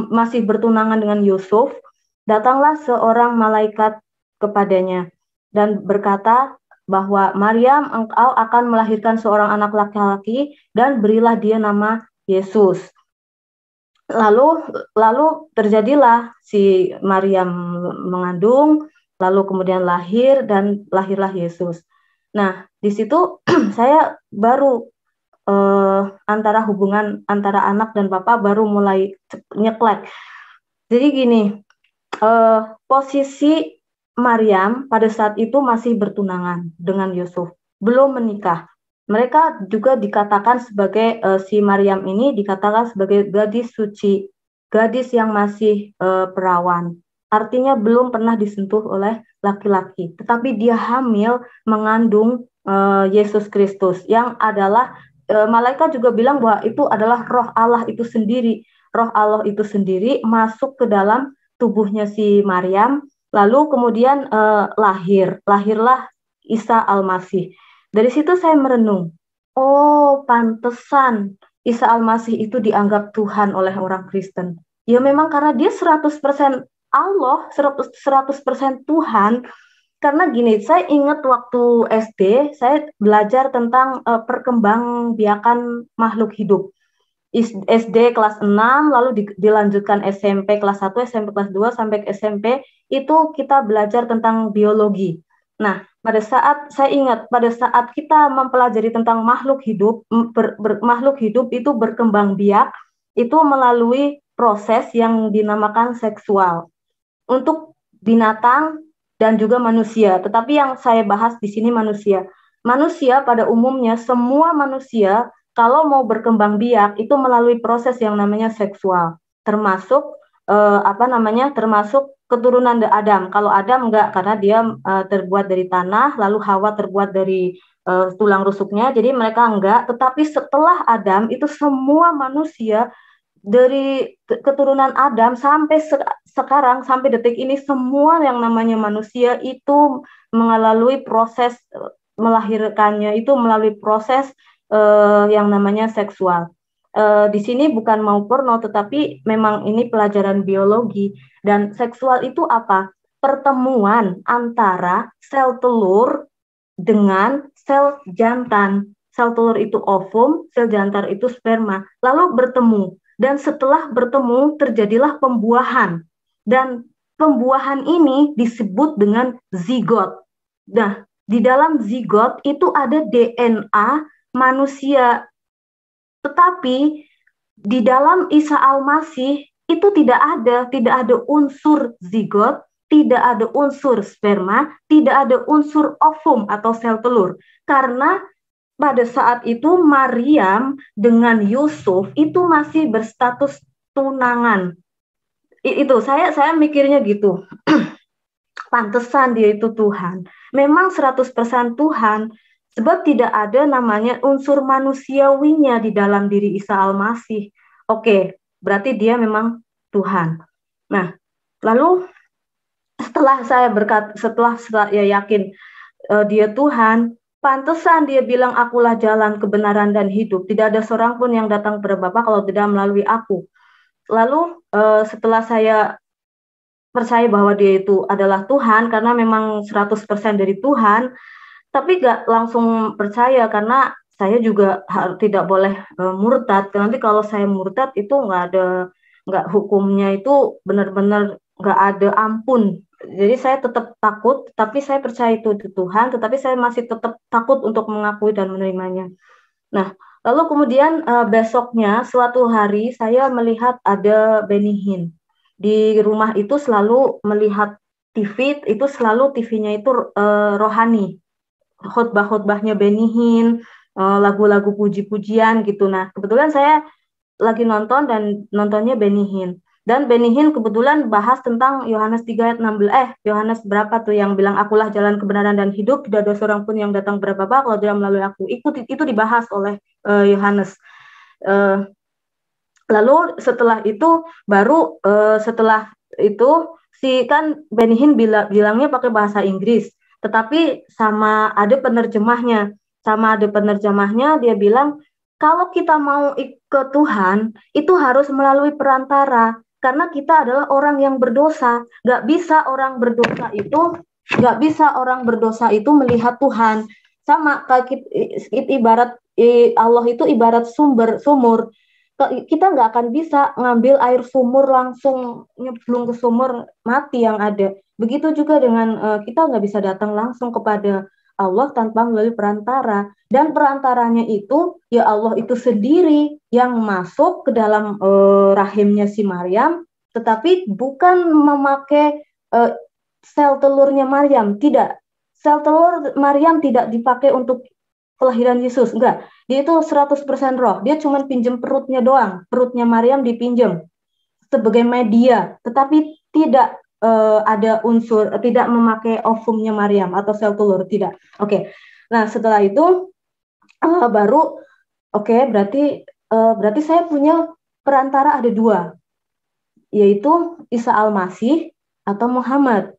masih bertunangan dengan Yusuf, datanglah seorang malaikat kepadanya dan berkata bahwa Maryam, engkau akan melahirkan seorang anak laki-laki dan berilah dia nama Yesus. Lalu terjadilah si Maryam mengandung, lalu kemudian lahir dan lahirlah Yesus. Nah, di situ saya baru antara hubungan antara anak dan bapak baru mulai nyeklek. Jadi gini, posisi Maryam pada saat itu masih bertunangan dengan Yusuf, belum menikah. Mereka juga dikatakan sebagai si Maryam ini dikatakan sebagai gadis suci, gadis yang masih perawan. artinya belum pernah disentuh oleh laki-laki, tetapi dia hamil mengandung Yesus Kristus yang adalah malaikat juga bilang bahwa itu adalah roh Allah itu sendiri. Roh Allah itu sendiri masuk ke dalam tubuhnya si Maryam, lalu kemudian lahirlah Isa Al-Masih. Dari situ saya merenung, oh pantesan Isa Al-Masih itu dianggap Tuhan oleh orang Kristen. Ya memang karena dia 100% Allah, 100% Tuhan. Karena gini, saya ingat waktu SD, saya belajar tentang perkembangbiakan makhluk hidup. SD kelas 6, lalu dilanjutkan SMP kelas 1, SMP kelas 2, sampai ke SMP, itu kita belajar tentang biologi. Nah, saya ingat, pada saat kita mempelajari tentang makhluk hidup, makhluk hidup itu berkembang biak, itu melalui proses yang dinamakan seksual. Untuk binatang, dan juga manusia. Tetapi yang saya bahas di sini manusia. Manusia pada umumnya, semua manusia kalau mau berkembang biak itu melalui proses yang namanya seksual. Termasuk termasuk keturunan Adam. Kalau Adam enggak, karena dia terbuat dari tanah, lalu Hawa terbuat dari tulang rusuknya. Jadi mereka enggak. Tetapi setelah Adam itu semua manusia dari keturunan Adam sampai sekarang, sampai detik ini, semua yang namanya manusia itu melalui proses melahirkannya, itu melalui proses yang namanya seksual. Di sini bukan mau porno, tetapi memang ini pelajaran biologi. Dan seksual itu apa? Pertemuan antara sel telur dengan sel jantan. Sel telur itu ovum, sel jantan itu sperma. Lalu bertemu. Dan setelah bertemu terjadilah pembuahan. Dan pembuahan ini disebut dengan zigot. Nah, di dalam zigot itu ada DNA manusia. Tetapi di dalam Isa Al-Masih itu tidak ada unsur zigot, tidak ada unsur sperma, tidak ada unsur ovum atau sel telur. Karena pada saat itu Maryam dengan Yusuf itu masih berstatus tunangan. Itu saya mikirnya gitu. Pantesan dia itu Tuhan. Memang 100% Tuhan, sebab tidak ada namanya unsur manusiawinya di dalam diri Isa Al-Masih. Oke, berarti dia memang Tuhan. Nah, lalu setelah saya yakin dia Tuhan, pantesan dia bilang akulah jalan, kebenaran, dan hidup. Tidak ada seorang pun yang datang kepada Bapa kalau tidak melalui aku. Lalu setelah saya percaya bahwa dia itu adalah Tuhan, karena memang 100% dari Tuhan, tapi gak langsung percaya, karena saya juga tidak boleh murtad. Nanti kalau saya murtad itu nggak hukumnya itu benar-benar nggak ada ampun. Jadi saya tetap takut, tapi saya percaya itu Tuhan, tetapi saya masih tetap takut untuk mengakui dan menerimanya. Nah, lalu kemudian besoknya, suatu hari saya melihat ada Benny Hinn. Di rumah itu selalu melihat TV, itu selalu TV-nya itu rohani. Khotbah-khotbahnya Benny Hinn, lagu-lagu puji-pujian gitu. Nah, kebetulan saya lagi nonton dan nontonnya Benny Hinn. Dan Benny Hinn kebetulan bahas tentang Yohanes 3 ayat 16. Yohanes berapa tuh yang bilang akulah jalan kebenaran dan hidup, tidak ada seorang pun yang datang kepada Bapa kalau tidak melalui aku. Itu dibahas oleh Yohanes. Lalu setelah itu setelah itu si kan Benny Hinn bilangnya pakai bahasa Inggris, tetapi sama ada penerjemahnya. Dia bilang kalau kita mau ke Tuhan itu harus melalui perantara. Karena kita adalah orang yang berdosa, nggak bisa orang berdosa itu melihat Tuhan. Sama kayak ibarat Allah itu ibarat sumur. Kita nggak akan bisa ngambil air sumur langsung nyemplung ke sumur, mati yang ada. Begitu juga dengan kita nggak bisa datang langsung kepada Allah tanpa melalui perantara. Dan perantaranya itu ya Allah itu sendiri yang masuk ke dalam rahimnya si Maryam, tetapi bukan memakai sel telurnya Maryam, tidak. Sel telur Maryam tidak dipakai untuk kelahiran Yesus, enggak. Dia itu 100% roh. Dia cuma pinjam perutnya doang. Perutnya Maryam dipinjam sebagai media, tetapi tidak ada unsur tidak memakai ovumnya Maryam atau sel telur, tidak. Oke. Nah, setelah itu baru berarti saya punya perantara ada dua, yaitu Isa Al-Masih atau Muhammad.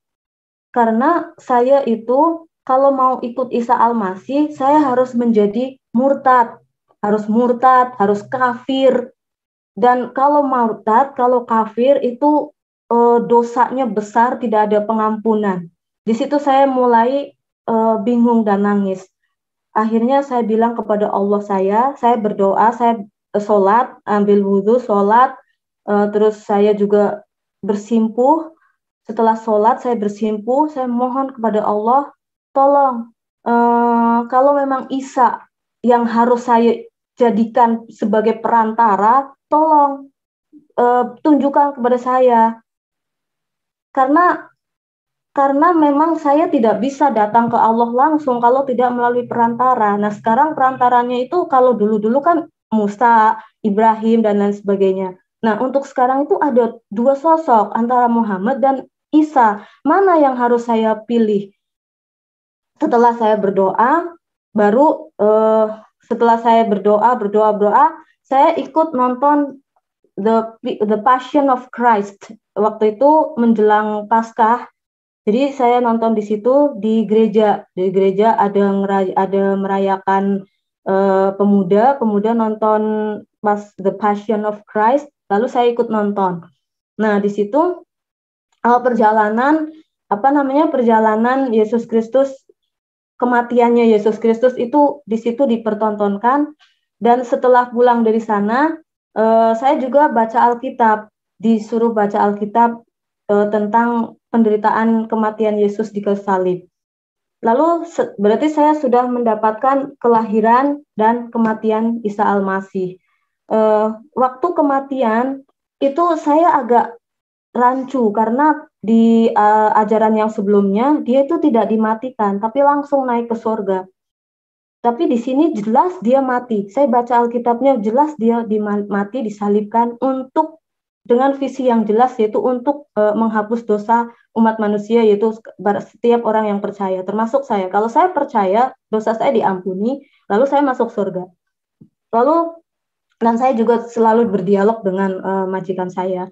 Karena saya itu kalau mau ikut Isa Al-Masih, saya harus menjadi murtad, harus kafir. Dan kalau murtad, kalau kafir itu dosanya besar, tidak ada pengampunan. Di situ saya mulai bingung dan nangis. Akhirnya saya bilang kepada Allah, saya berdoa, saya sholat, ambil wudhu, sholat, terus saya juga bersimpuh. Setelah sholat, saya bersimpuh, saya mohon kepada Allah, tolong, kalau memang Isa yang harus saya jadikan sebagai perantara, tolong tunjukkan kepada saya. Karena memang saya tidak bisa datang ke Allah langsung kalau tidak melalui perantara. Nah, sekarang perantaranya itu kalau dulu-dulu kan Musa, Ibrahim, dan lain sebagainya. Nah, untuk sekarang itu ada dua sosok antara Muhammad dan Isa. Mana yang harus saya pilih? Setelah saya berdoa, baru setelah saya berdoa, saya ikut nonton The Passion of Christ. Waktu itu menjelang Paskah. Jadi saya nonton di situ di gereja. Di gereja ada merayakan pemuda nonton pas The Passion of Christ, lalu saya ikut nonton. Nah, di situ perjalanan Yesus Kristus, kematiannya Yesus Kristus itu di situ dipertontonkan. Dan setelah pulang dari sana, saya juga baca Alkitab, disuruh baca Alkitab tentang penderitaan kematian Yesus di kayu salib. Lalu berarti saya sudah mendapatkan kelahiran dan kematian Isa Al-Masih. Waktu kematian itu saya agak rancu karena di ajaran yang sebelumnya dia itu tidak dimatikan, tapi langsung naik ke surga. Tapi di sini jelas dia mati. Saya baca Alkitabnya jelas dia mati, disalibkan untuk dengan visi yang jelas, yaitu untuk menghapus dosa umat manusia, yaitu setiap orang yang percaya, termasuk saya. Kalau saya percaya, dosa saya diampuni, lalu saya masuk surga. Dan saya juga selalu berdialog dengan majikan saya.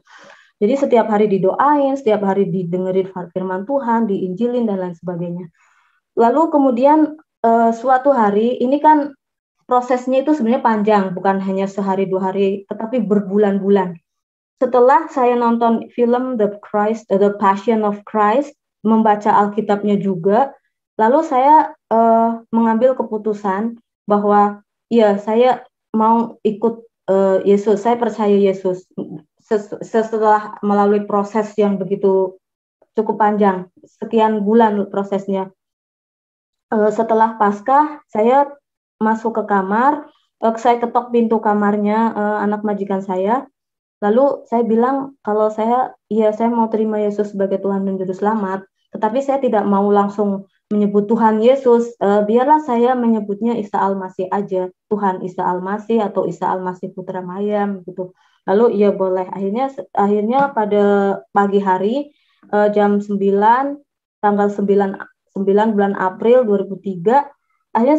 Jadi setiap hari didoain, setiap hari didengerin firman Tuhan, diinjilin, dan lain sebagainya. Lalu kemudian suatu hari, ini kan prosesnya itu sebenarnya panjang, bukan hanya sehari dua hari, tetapi berbulan-bulan. Setelah saya nonton film The Passion of Christ, membaca Alkitabnya juga, lalu saya mengambil keputusan bahwa ya saya mau ikut Yesus, saya percaya Yesus. Setelah melalui proses yang begitu cukup panjang, sekian bulan prosesnya. Setelah Paskah, saya masuk ke kamar, saya ketok pintu kamarnya anak majikan saya. Lalu saya bilang kalau saya mau terima Yesus sebagai Tuhan dan Juru Selamat, tetapi saya tidak mau langsung menyebut Tuhan Yesus, biarlah saya menyebutnya Isa Al-Masih aja, Tuhan Isa Al-Masih atau Isa Al-Masih Putra Maryam gitu. Lalu iya boleh. Akhirnya pada pagi hari jam 9, tanggal 9 bulan April 2003, akhirnya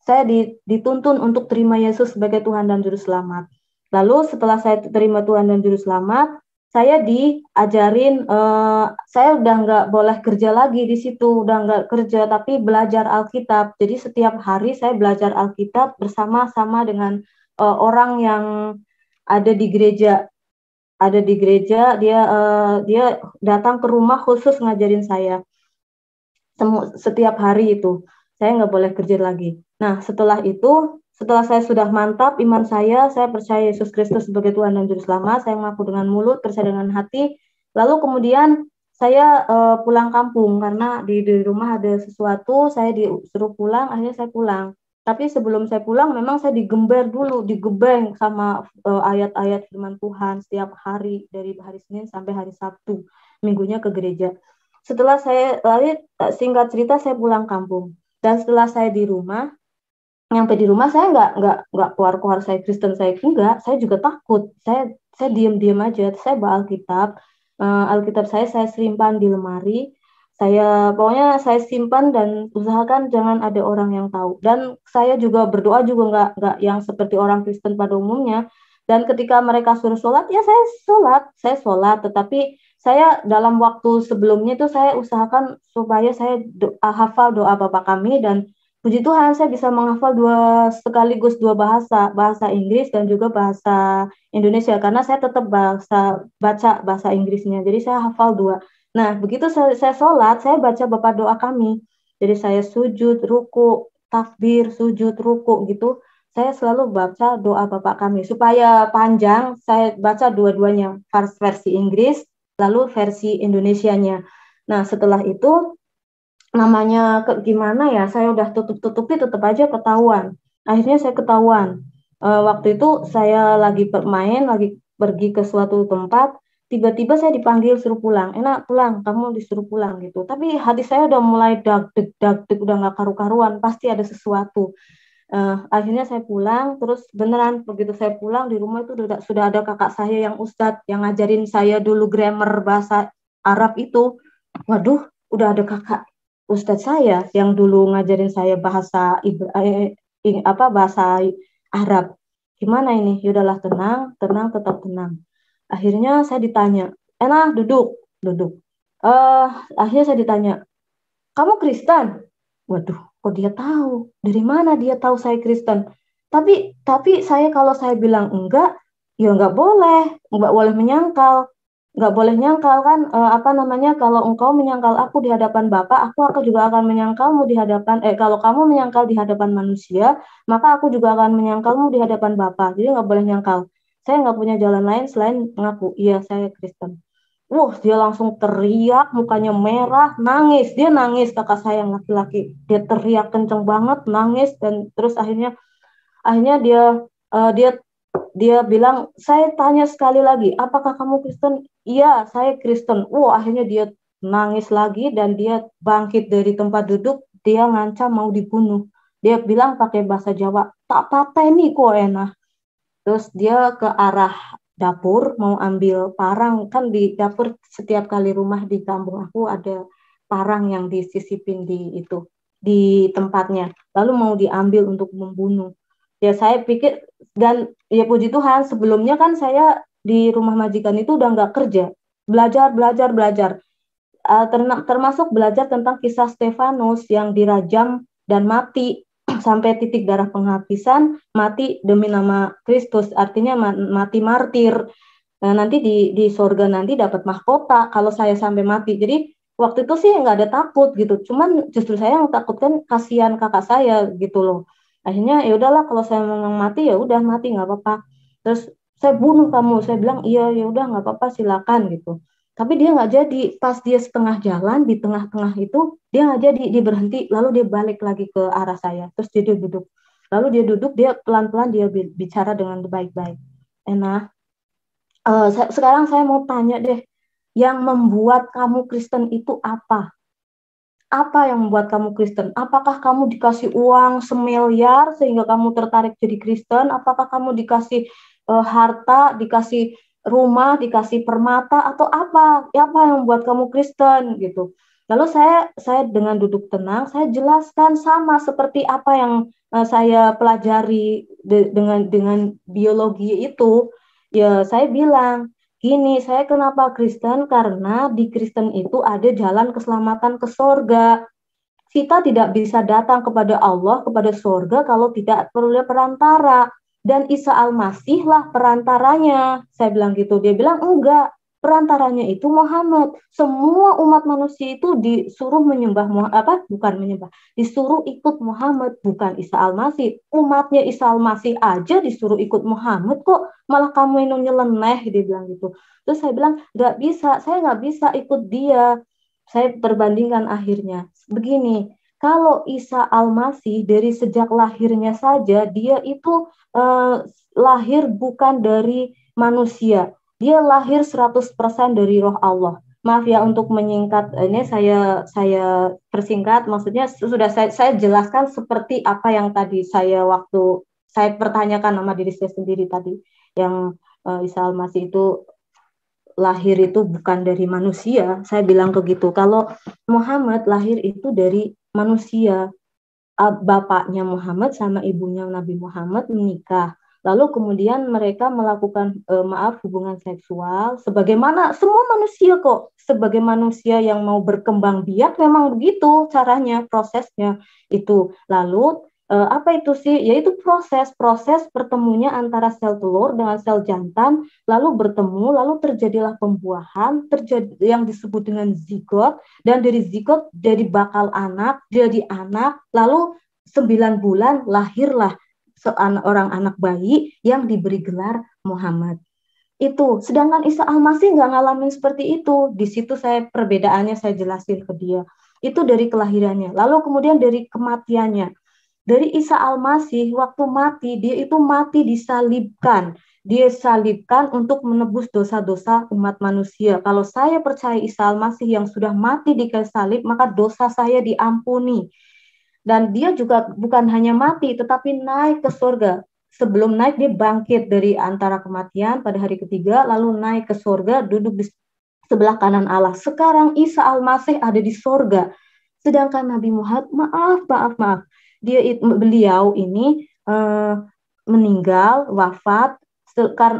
saya dituntun untuk terima Yesus sebagai Tuhan dan Juru Selamat. Lalu setelah saya terima Tuhan dan Juru Selamat, saya diajarin, saya udah nggak boleh kerja lagi di situ, udah nggak kerja, tapi belajar Alkitab. Jadi setiap hari saya belajar Alkitab bersama-sama dengan orang yang ada di gereja. Dia datang ke rumah khusus ngajarin saya. Setiap hari itu, saya nggak boleh kerja lagi. Nah, setelah saya sudah mantap iman saya percaya Yesus Kristus sebagai Tuhan dan Juru Selamat, saya mengaku dengan mulut, percaya dengan hati. Lalu kemudian saya pulang kampung karena di rumah ada sesuatu, saya disuruh pulang, akhirnya saya pulang. Tapi sebelum saya pulang, memang saya digebeng sama ayat-ayat firman Tuhan setiap hari, dari hari Senin sampai hari Sabtu, minggunya ke gereja. Setelah singkat cerita, saya pulang kampung. Dan setelah saya nyampe di rumah saya nggak keluar saya Kristen, saya enggak, saya juga takut, saya diam aja, saya bawa Alkitab, Alkitab saya simpan di lemari. Pokoknya saya simpan dan usahakan jangan ada orang yang tahu. Dan saya juga berdoa juga nggak yang seperti orang Kristen pada umumnya. Dan ketika mereka suruh sholat, ya saya sholat. Tetapi saya dalam waktu sebelumnya itu saya usahakan supaya saya hafal doa Bapa Kami, dan puji Tuhan saya bisa menghafal sekaligus dua bahasa, bahasa Inggris dan juga bahasa Indonesia, karena saya tetap baca bahasa Inggrisnya. Jadi saya hafal dua. Nah, begitu saya sholat, saya baca Bapa doa kami. Jadi saya sujud, ruku, takbir, sujud, ruku gitu. Saya selalu baca doa Bapa kami. Supaya panjang, saya baca dua-duanya, versi Inggris, lalu versi Indonesianya. Nah, setelah itu, namanya gimana ya, saya udah tutup-tutupi, tetap aja ketahuan. Akhirnya saya ketahuan. Waktu itu saya lagi bermain, lagi pergi ke suatu tempat, tiba-tiba saya dipanggil suruh pulang. Enak pulang, kamu disuruh pulang gitu. Tapi hati saya udah mulai dag deg, udah nggak karu-karuan, pasti ada sesuatu. Akhirnya saya pulang, terus beneran begitu saya pulang di rumah itu sudah ada kakak saya yang ustadz yang ngajarin saya dulu grammar bahasa Arab itu. Waduh, udah ada kakak ustadz saya yang dulu ngajarin saya bahasa Arab. Gimana ini? Yaudahlah, tenang, tetap tenang. Akhirnya saya ditanya, duduk, duduk. Akhirnya saya ditanya, kamu Kristen? Waduh, kok dia tahu? Dari mana dia tahu saya Kristen? Tapi saya kalau saya bilang enggak, ya nggak boleh menyangkal. Nggak boleh nyangkal kan, kalau engkau menyangkal aku di hadapan Bapa, aku juga akan menyangkalmu di hadapan, kalau kamu menyangkal di hadapan manusia, maka aku juga akan menyangkalmu di hadapan Bapa. Jadi nggak boleh nyangkal. Saya nggak punya jalan lain selain mengaku, iya saya Kristen. Dia langsung teriak, mukanya merah, nangis. Dia nangis, kakak saya yang laki-laki. Dia teriak kenceng banget, nangis, dan terus akhirnya dia bilang, saya tanya sekali lagi, apakah kamu Kristen? Iya, saya Kristen. Akhirnya dia nangis lagi dan dia bangkit dari tempat duduk, dia ngancam mau dibunuh. Dia bilang pakai bahasa Jawa, tak pateni kok enak. Terus dia ke arah dapur mau ambil parang, kan di dapur setiap kali rumah di kampung aku ada parang yang disisipin di tempatnya. Lalu mau diambil untuk membunuh. Ya saya pikir, dan ya puji Tuhan sebelumnya kan saya di rumah majikan itu udah nggak kerja, belajar, termasuk belajar tentang kisah Stefanus yang dirajam dan mati sampai titik darah penghabisan, mati demi nama Kristus, artinya mati martir. Nah, nanti di sorga nanti dapat mahkota kalau saya sampai mati. Jadi waktu itu sih nggak ada takut gitu, cuman justru saya yang takut kan kasihan kakak saya gitu loh. Akhirnya ya udahlah, kalau saya memang mati ya udah mati, nggak apa-apa. Terus saya bunuh kamu, saya bilang iya ya udah nggak apa-apa silakan gitu. Tapi dia nggak jadi, pas dia setengah jalan di tengah-tengah itu dia nggak jadi, dia berhenti, lalu dia balik lagi ke arah saya, terus dia duduk. Lalu dia duduk, dia pelan-pelan dia bicara dengan baik-baik. Sekarang saya mau tanya deh, yang membuat kamu Kristen itu apa? Apa yang membuat kamu Kristen? Apakah kamu dikasih uang semiliar sehingga kamu tertarik jadi Kristen? Apakah kamu dikasih harta, dikasih rumah, dikasih permata, atau apa? Apa yang membuat kamu Kristen gitu? Lalu saya dengan duduk tenang, saya jelaskan sama seperti apa yang saya pelajari dengan biologi itu. Ya, saya bilang, gini, saya kenapa Kristen? Karena di Kristen itu ada jalan keselamatan ke sorga. Kita tidak bisa datang kepada Allah, kepada sorga, kalau tidak perlu perantara. Dan Isa Al-Masih lah perantaranya. Saya bilang gitu. Dia bilang, enggak. Perantaranya itu Muhammad. Semua umat manusia itu disuruh menyembah, bukan menyembah, disuruh ikut Muhammad, bukan Isa Al-Masih. Umatnya Isa Al-Masih aja disuruh ikut Muhammad kok, malah kamu ini nyeleneh, dia bilang gitu. Terus saya bilang, nggak bisa, saya nggak bisa ikut dia. Saya perbandingkan akhirnya. Begini, kalau Isa Al-Masih dari sejak lahirnya saja, dia itu lahir bukan dari manusia. Dia lahir 100% dari roh Allah. Maaf ya untuk menyingkat, ini saya persingkat, maksudnya sudah saya jelaskan seperti apa yang tadi waktu saya pertanyakan sama diri saya sendiri tadi, yang Isa Al-Masih itu lahir itu bukan dari manusia, saya bilang begitu. Kalau Muhammad lahir itu dari manusia, bapaknya Muhammad sama ibunya Nabi Muhammad menikah. Lalu kemudian mereka melakukan hubungan seksual sebagaimana semua manusia kok. Sebagai manusia yang mau berkembang biak memang begitu caranya, prosesnya itu. Lalu apa itu sih? Yaitu proses pertemunya antara sel telur dengan sel jantan, lalu bertemu, lalu terjadilah pembuahan, terjadi yang disebut dengan zigot, dan dari zigot jadi bakal anak, jadi anak, lalu 9 bulan lahirlah seorang anak bayi yang diberi gelar Muhammad. Itu. Sedangkan Isa Al-Masih nggak ngalamin seperti itu. Di situ saya perbedaannya saya jelasin ke dia. Itu dari kelahirannya. Lalu kemudian dari kematiannya. Dari Isa Al-Masih, waktu mati, dia itu mati disalibkan. Dia salibkan untuk menebus dosa-dosa umat manusia. Kalau saya percaya Isa Al-Masih yang sudah mati di kayu salib, maka dosa saya diampuni. Dan dia juga bukan hanya mati, tetapi naik ke surga. Sebelum naik, dia bangkit dari antara kematian pada hari ketiga, lalu naik ke surga, duduk di sebelah kanan Allah. Sekarang Isa Al-Masih ada di surga. Sedangkan Nabi Muhammad, maaf, beliau ini meninggal,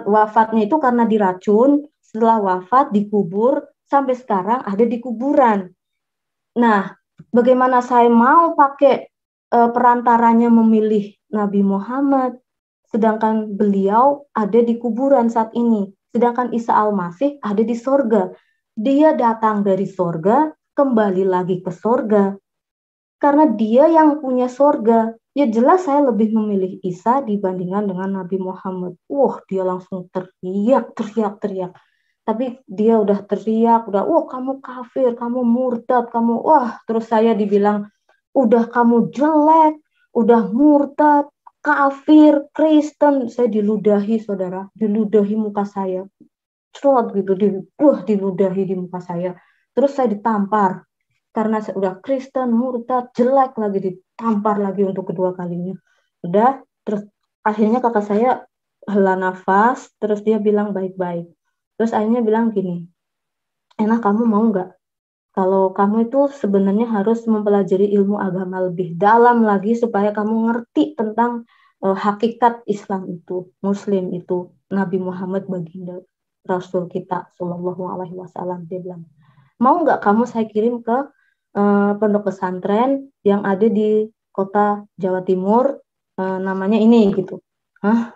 wafatnya itu karena diracun, setelah wafat dikubur, sampai sekarang ada di kuburan. Nah, bagaimana saya mau pakai perantaranya memilih Nabi Muhammad, sedangkan beliau ada di kuburan saat ini, sedangkan Isa Al-Masih ada di sorga. Dia datang dari sorga, kembali lagi ke sorga. Karena dia yang punya sorga, ya jelas saya lebih memilih Isa dibandingkan dengan Nabi Muhammad. Wah, dia langsung teriak. Tapi dia udah teriak, wah kamu kafir, kamu murtad, terus saya dibilang, udah kamu jelek, udah murtad, kafir, Kristen, saya diludahi saudara, diludahi muka saya, cerot gitu, diludahi di muka saya, terus saya ditampar, karena saya udah Kristen, murtad, jelek lagi, ditampar lagi untuk kedua kalinya. Udah, terus akhirnya kakak saya hela nafas, terus dia bilang baik-baik. Terus akhirnya bilang gini, enak kamu mau nggak? Kalau kamu itu sebenarnya harus mempelajari ilmu agama lebih dalam lagi supaya kamu ngerti tentang hakikat Islam itu, Muslim itu, Nabi Muhammad baginda Rasul kita Shallallahu Alaihi Wasallam. Dia bilang, mau nggak kamu saya kirim ke pondok pesantren yang ada di kota Jawa Timur, namanya ini gitu. Hah?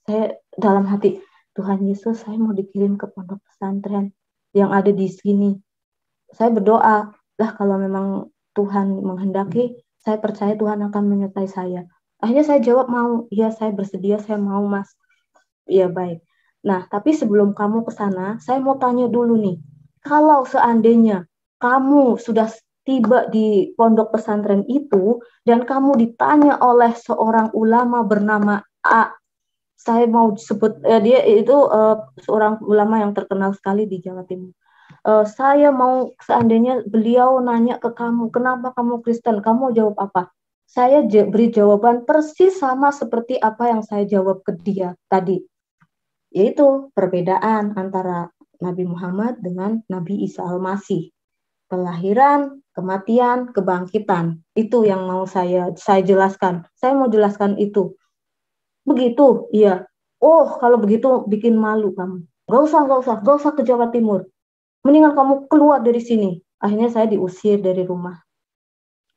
Saya dalam hati, Tuhan Yesus, saya mau dikirim ke pondok pesantren yang ada di sini. Saya berdoa, lah kalau memang Tuhan menghendaki, saya percaya Tuhan akan menyertai saya. Akhirnya saya jawab mau, ya saya bersedia, saya mau mas. Ya baik. Nah, tapi sebelum kamu ke sana, saya mau tanya dulu nih, kalau seandainya kamu sudah tiba di pondok pesantren itu, dan kamu ditanya oleh seorang ulama bernama A, saya mau sebut dia itu seorang ulama yang terkenal sekali di Jawa Timur. Saya mau seandainya beliau nanya ke kamu, kenapa kamu Kristen? Kamu jawab apa? Saya beri jawaban persis sama seperti apa yang saya jawab ke dia tadi. Yaitu perbedaan antara Nabi Muhammad dengan Nabi Isa Al-Masih. Kelahiran, kematian, kebangkitan. Itu yang mau saya jelaskan. Saya mau jelaskan itu. Begitu, iya. Oh, kalau begitu bikin malu kamu. Gak usah ke Jawa Timur. Mendingan kamu keluar dari sini. Akhirnya saya diusir dari rumah.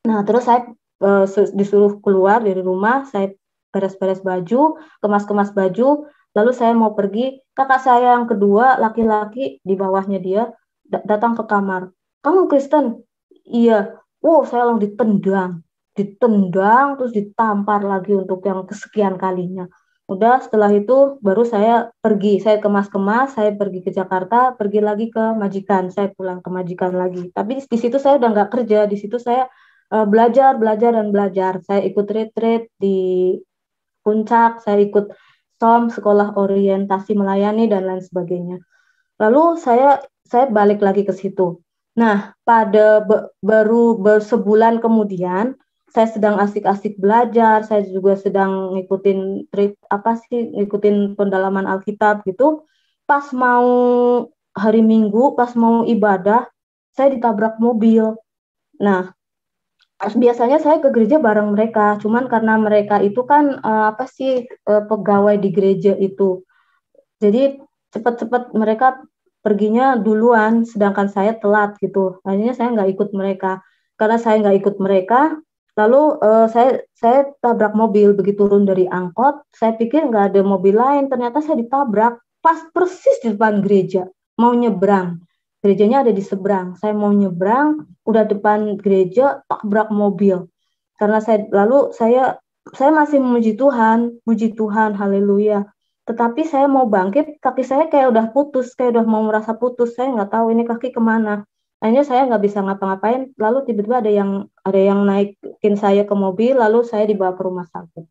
Nah, terus saya disuruh keluar dari rumah, saya beres-beres baju, kemas-kemas baju, lalu saya mau pergi. Kakak saya yang kedua, laki-laki di bawahnya dia, datang ke kamar. Kamu Kristen? Iya. Oh, saya langsung ditendang, terus ditampar lagi untuk yang kesekian kalinya. Udah setelah itu baru saya pergi, saya kemas-kemas, saya pergi ke Jakarta, pergi lagi ke majikan, saya pulang ke majikan lagi. Tapi di situ saya udah nggak kerja, di situ saya belajar. Saya ikut retreat di Puncak, saya ikut SOM, Sekolah Orientasi Melayani, dan lain sebagainya. Lalu saya balik lagi ke situ. Nah, pada baru sebulan kemudian, saya sedang asik-asik belajar, saya juga sedang ngikutin pendalaman Alkitab gitu. Pas mau hari Minggu pas mau ibadah, saya ditabrak mobil. Nah, biasanya saya ke gereja bareng mereka, cuman karena mereka itu kan pegawai di gereja itu. Jadi cepat-cepat mereka perginya duluan, sedangkan saya telat gitu. Akhirnya saya nggak ikut mereka. Karena saya nggak ikut mereka, lalu saya tabrak mobil. Begitu turun dari angkot, saya pikir nggak ada mobil lain. Ternyata saya ditabrak pas persis di depan gereja. Mau nyebrang, gerejanya ada di seberang. Saya mau nyebrang, udah depan gereja, tabrak mobil. Karena saya masih memuji Tuhan, haleluya. Tetapi saya mau bangkit, kaki saya kayak udah putus, kayak udah mau merasa putus. Saya nggak tahu ini kaki kemana. Akhirnya saya nggak bisa ngapa-ngapain. Lalu tiba-tiba ada yang naikin saya ke mobil, lalu saya dibawa ke rumah sakit.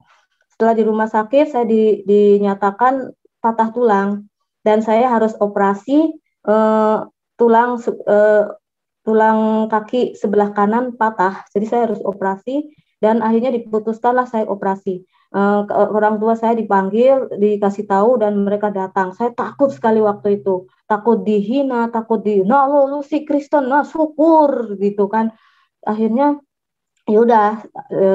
Setelah di rumah sakit, saya dinyatakan patah tulang dan saya harus operasi eh, tulang eh, tulang kaki sebelah kanan patah. Jadi saya harus operasi dan akhirnya diputuskanlah saya operasi. Orang tua saya dipanggil, dikasih tahu dan mereka datang. Saya takut sekali waktu itu, takut dihina, takut nah lu si Kristen, nah syukur gitu kan. Akhirnya ya udah,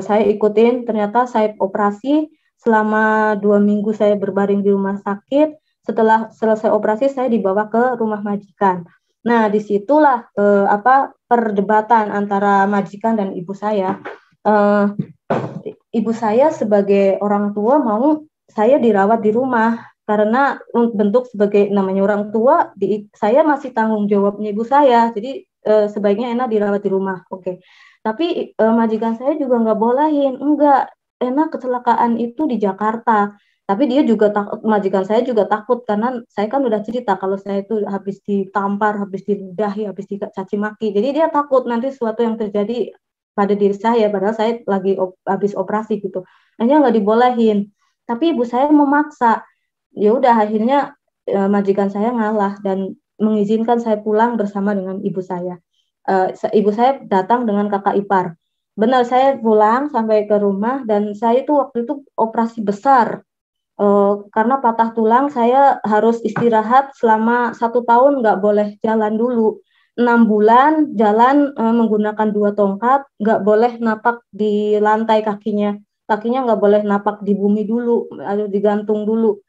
saya ikutin. Ternyata saya operasi selama 2 minggu, saya berbaring di rumah sakit. Setelah selesai operasi saya dibawa ke rumah majikan. Nah, disitulah perdebatan antara majikan dan ibu saya. Eh, Ibu saya sebagai orang tua mau saya dirawat di rumah karena bentuk sebagai namanya orang tua, saya masih tanggung jawabnya ibu saya. Jadi sebaiknya enak dirawat di rumah. Oke. Tapi majikan saya juga nggak bolehin, enggak, enak kecelakaan itu di Jakarta. Tapi dia juga takut, majikan saya juga takut karena saya kan udah cerita kalau saya itu habis ditampar, habis diludahi, habis dicaci maki. Jadi dia takut nanti sesuatu yang terjadi pada diri saya, padahal saya lagi habis operasi gitu. Akhirnya nggak dibolehin. Tapi ibu saya memaksa. Ya udah, akhirnya majikan saya ngalah dan mengizinkan saya pulang bersama dengan ibu saya. Ibu saya datang dengan kakak ipar. Benar, saya pulang sampai ke rumah dan saya itu waktu itu operasi besar. Karena patah tulang, saya harus istirahat selama 1 tahun, nggak boleh jalan dulu. 6 bulan jalan menggunakan 2 tongkat, nggak boleh napak di lantai kakinya nggak boleh napak di bumi dulu, harus digantung dulu.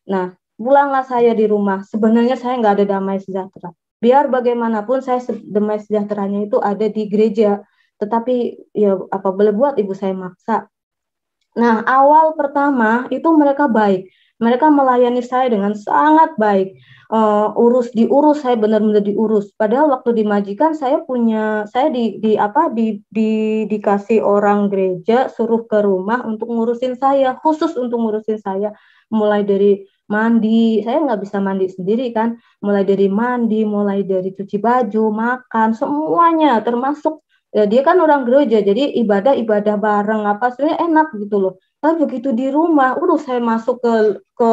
Nah, pulanglah saya di rumah. Sebenarnya saya nggak ada damai sejahtera. Biar bagaimanapun saya damai sejahteranya itu ada di gereja. Tetapi ya apa boleh buat, ibu saya maksa. Nah, awal pertama itu mereka baik. Mereka melayani saya dengan sangat baik. Diurus, saya benar-benar diurus. Padahal waktu di majikan saya dikasih orang gereja suruh ke rumah untuk ngurusin saya, khusus untuk ngurusin saya. Mulai dari mandi, saya nggak bisa mandi sendiri kan. Mulai dari mandi, mulai dari cuci baju, makan, semuanya termasuk. Ya, dia kan orang gereja, jadi ibadah bareng apa sebenarnya enak gitu loh. Tapi begitu di rumah, saya masuk ke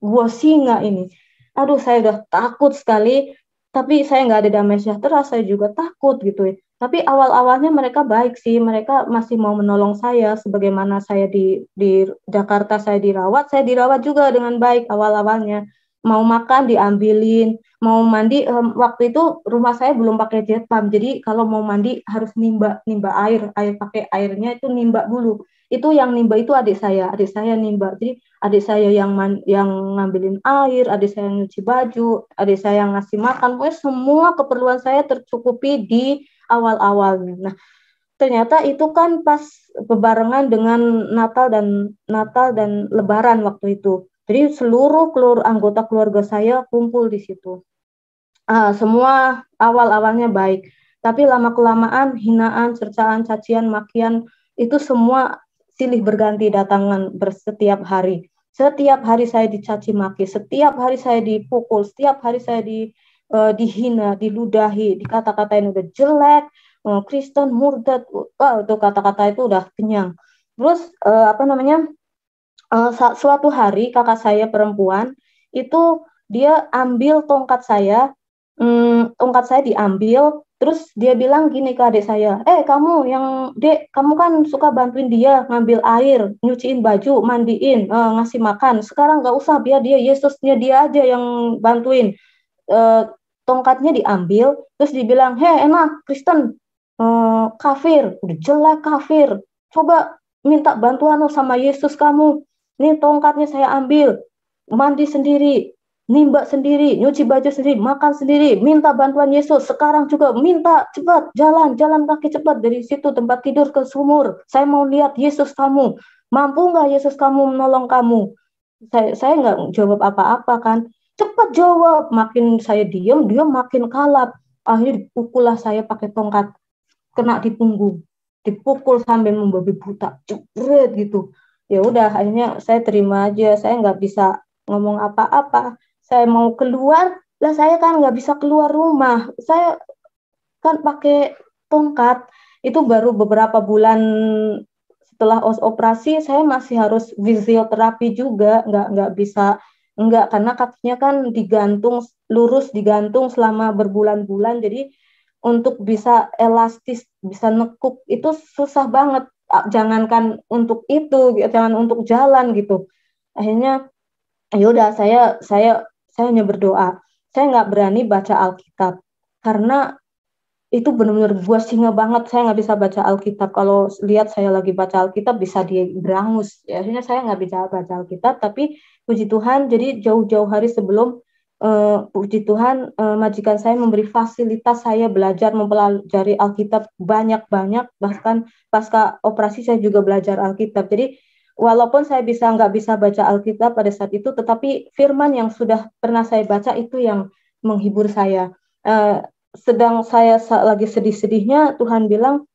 gua singa ini. Aduh, saya udah takut sekali. Tapi saya nggak ada damai sejahtera, saya juga takut gitu ya. Tapi awal-awalnya mereka baik sih, mereka masih mau menolong saya. Sebagaimana saya di Jakarta saya dirawat juga dengan baik awal-awalnya. Mau makan diambilin, mau mandi, waktu itu rumah saya belum pakai jet pump, jadi kalau mau mandi harus nimba nimba air pakai airnya itu nimba dulu. Itu yang nimba itu adik saya nimba. Jadi adik saya yang ngambilin air, adik saya yang nyuci baju, adik saya yang ngasih makan. Pokoknya semua keperluan saya tercukupi di awal-awalnya. Nah, ternyata itu kan pas bebarengan dengan Natal dan Lebaran waktu itu. Jadi seluruh anggota keluarga saya kumpul di situ. Semua awal-awalnya baik, tapi lama-kelamaan hinaan, cercaan, cacian, makian itu semua silih berganti datangan setiap hari. Setiap hari saya dicaci maki, setiap hari saya dipukul, setiap hari saya dihina, diludahi, dikata-katain udah jelek, Kristen, murtad, itu kata-kata itu udah kenyang. Terus suatu hari kakak saya perempuan itu dia ambil tongkat saya diambil, terus dia bilang gini ke adik saya, kamu kan suka bantuin dia ngambil air, nyuciin baju, mandiin, ngasih makan, sekarang nggak usah, biar dia Yesusnya dia aja yang bantuin. tongkatnya diambil, terus dibilang, heh enak Kristen, kafir, udah jelek kafir, coba minta bantuan sama Yesus kamu, nih tongkatnya saya ambil, mandi sendiri, nimba sendiri, nyuci baju sendiri, makan sendiri, minta bantuan Yesus, sekarang juga minta cepat, jalan kaki cepat dari situ tempat tidur ke sumur, saya mau lihat Yesus kamu, mampu nggak Yesus kamu menolong kamu? Saya nggak jawab apa-apa kan, cepat jawab, makin saya diam, dia makin kalap, akhirnya dipukullah saya pakai tongkat, kena di punggung, dipukul sampai membabi buta, jebret gitu. Ya udah, akhirnya saya terima aja, saya nggak bisa ngomong apa-apa. Saya mau keluar, lah saya kan nggak bisa keluar rumah. Saya kan pakai tongkat. Itu baru beberapa bulan setelah operasi, saya masih harus fisioterapi juga, nggak bisa, nggak, karena kakinya kan digantung, lurus digantung selama berbulan-bulan, jadi untuk bisa elastis, bisa nekuk itu susah banget. Jangankan untuk itu, jangan untuk jalan gitu. Akhirnya ya udah, saya hanya berdoa. Saya nggak berani baca Alkitab karena itu benar-benar gue singa banget. Saya nggak bisa baca Alkitab. Kalau lihat saya lagi baca Alkitab bisa dia berangus. Ya, akhirnya saya nggak bisa baca Alkitab. Tapi puji Tuhan, jadi jauh-jauh hari sebelum, puji Tuhan, majikan saya memberi fasilitas saya belajar mempelajari Alkitab banyak-banyak. Bahkan pasca operasi saya juga belajar Alkitab. Jadi walaupun saya nggak bisa baca Alkitab pada saat itu, tetapi firman yang sudah pernah saya baca itu yang menghibur saya. Sedang saya lagi sedih-sedihnya, Tuhan bilang,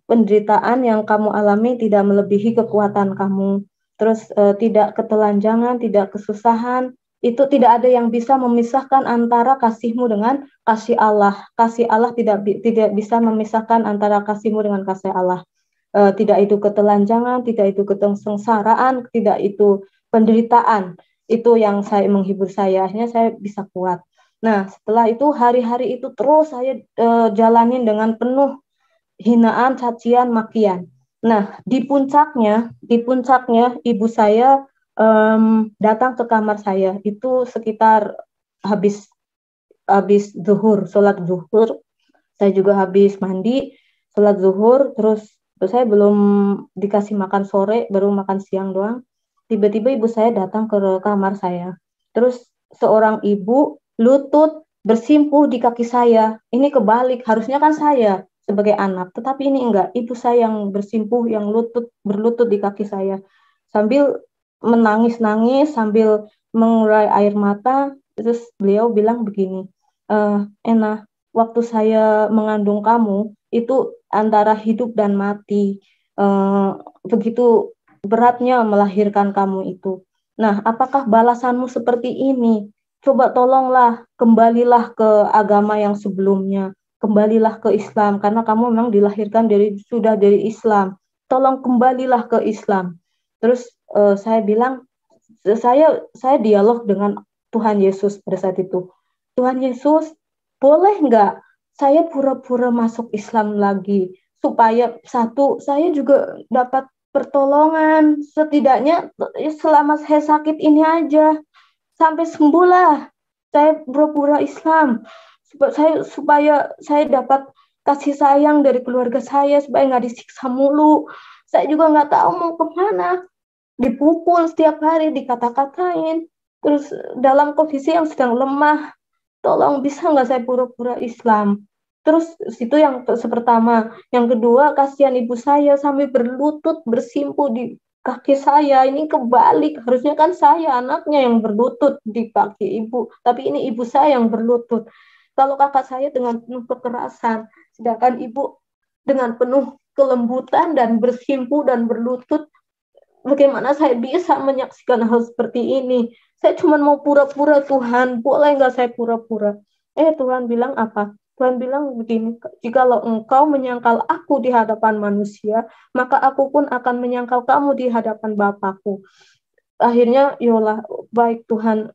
penderitaan yang kamu alami tidak melebihi kekuatan kamu. Terus tidak ketelanjangan, tidak kesusahan, itu tidak ada yang bisa memisahkan antara kasihmu dengan kasih Allah. Kasih Allah tidak bisa memisahkan antara kasihmu dengan kasih Allah. Tidak itu ketelanjangan, tidak itu kesengsaraan, tidak itu penderitaan. Itu yang saya menghibur saya, akhirnya saya bisa kuat. Nah, setelah itu hari-hari itu terus saya jalanin dengan penuh hinaan, cacian, makian. Nah, di puncaknya ibu saya datang ke kamar saya itu sekitar habis habis zuhur, sholat zuhur. Saya juga habis mandi, sholat zuhur, terus saya belum dikasih makan sore, baru makan siang doang. Tiba-tiba ibu saya datang ke kamar saya. Terus seorang ibu lutut bersimpuh di kaki saya. Ini kebalik, harusnya kan saya sebagai anak, tetapi ini enggak. Ibu saya yang bersimpuh, yang berlutut di kaki saya. Sambil menangis-nangis, sambil mengurai air mata, terus beliau bilang begini, Ena, waktu saya mengandung kamu itu antara hidup dan mati. Begitu beratnya melahirkan kamu itu. Nah, apakah balasanmu seperti ini? Coba tolonglah, kembalilah ke agama yang sebelumnya. Kembalilah ke Islam, karena kamu memang dilahirkan sudah dari Islam. Tolong kembalilah ke Islam. Terus saya bilang, saya dialog dengan Tuhan Yesus pada saat itu. Tuhan Yesus, boleh nggak saya pura-pura masuk Islam lagi supaya satu saya juga dapat pertolongan, setidaknya selama saya sakit ini aja sampai sembuh lah, saya pura-pura Islam supaya saya dapat kasih sayang dari keluarga saya, supaya nggak disiksa mulu. Saya juga nggak tahu mau kemana, dipukul setiap hari, dikata-katain, terus dalam kondisi yang sedang lemah. Tolong bisa nggak saya pura-pura Islam? Terus itu yang pertama. Yang kedua, kasihan ibu saya sampai berlutut bersimpuh di kaki saya. Ini kebalik, harusnya kan saya anaknya yang berlutut di kaki ibu, tapi ini ibu saya yang berlutut. Kalau kakak saya dengan penuh kekerasan, sedangkan ibu dengan penuh kelembutan dan bersimpuh dan berlutut. Bagaimana saya bisa menyaksikan hal seperti ini? Saya cuma mau pura-pura, Tuhan, boleh nggak saya pura-pura? Tuhan bilang apa? Tuhan bilang begini, jikalau engkau menyangkal aku di hadapan manusia, maka aku pun akan menyangkal kamu di hadapan Bapakku. Akhirnya, yolah, baik Tuhan,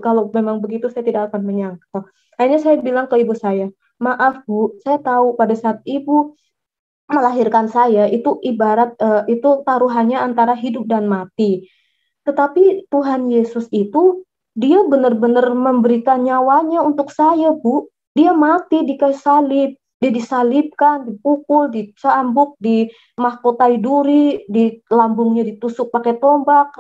kalau memang begitu saya tidak akan menyangkal. Akhirnya saya bilang ke ibu saya, maaf Bu, saya tahu pada saat ibu melahirkan saya itu ibarat itu taruhannya antara hidup dan mati. Tetapi Tuhan Yesus itu Dia benar-benar memberikan nyawanya untuk saya, Bu. Dia mati di kayu salib. Dia disalibkan, dipukul, dicambuk, dimahkotai duri, di lambungnya ditusuk pakai tombak,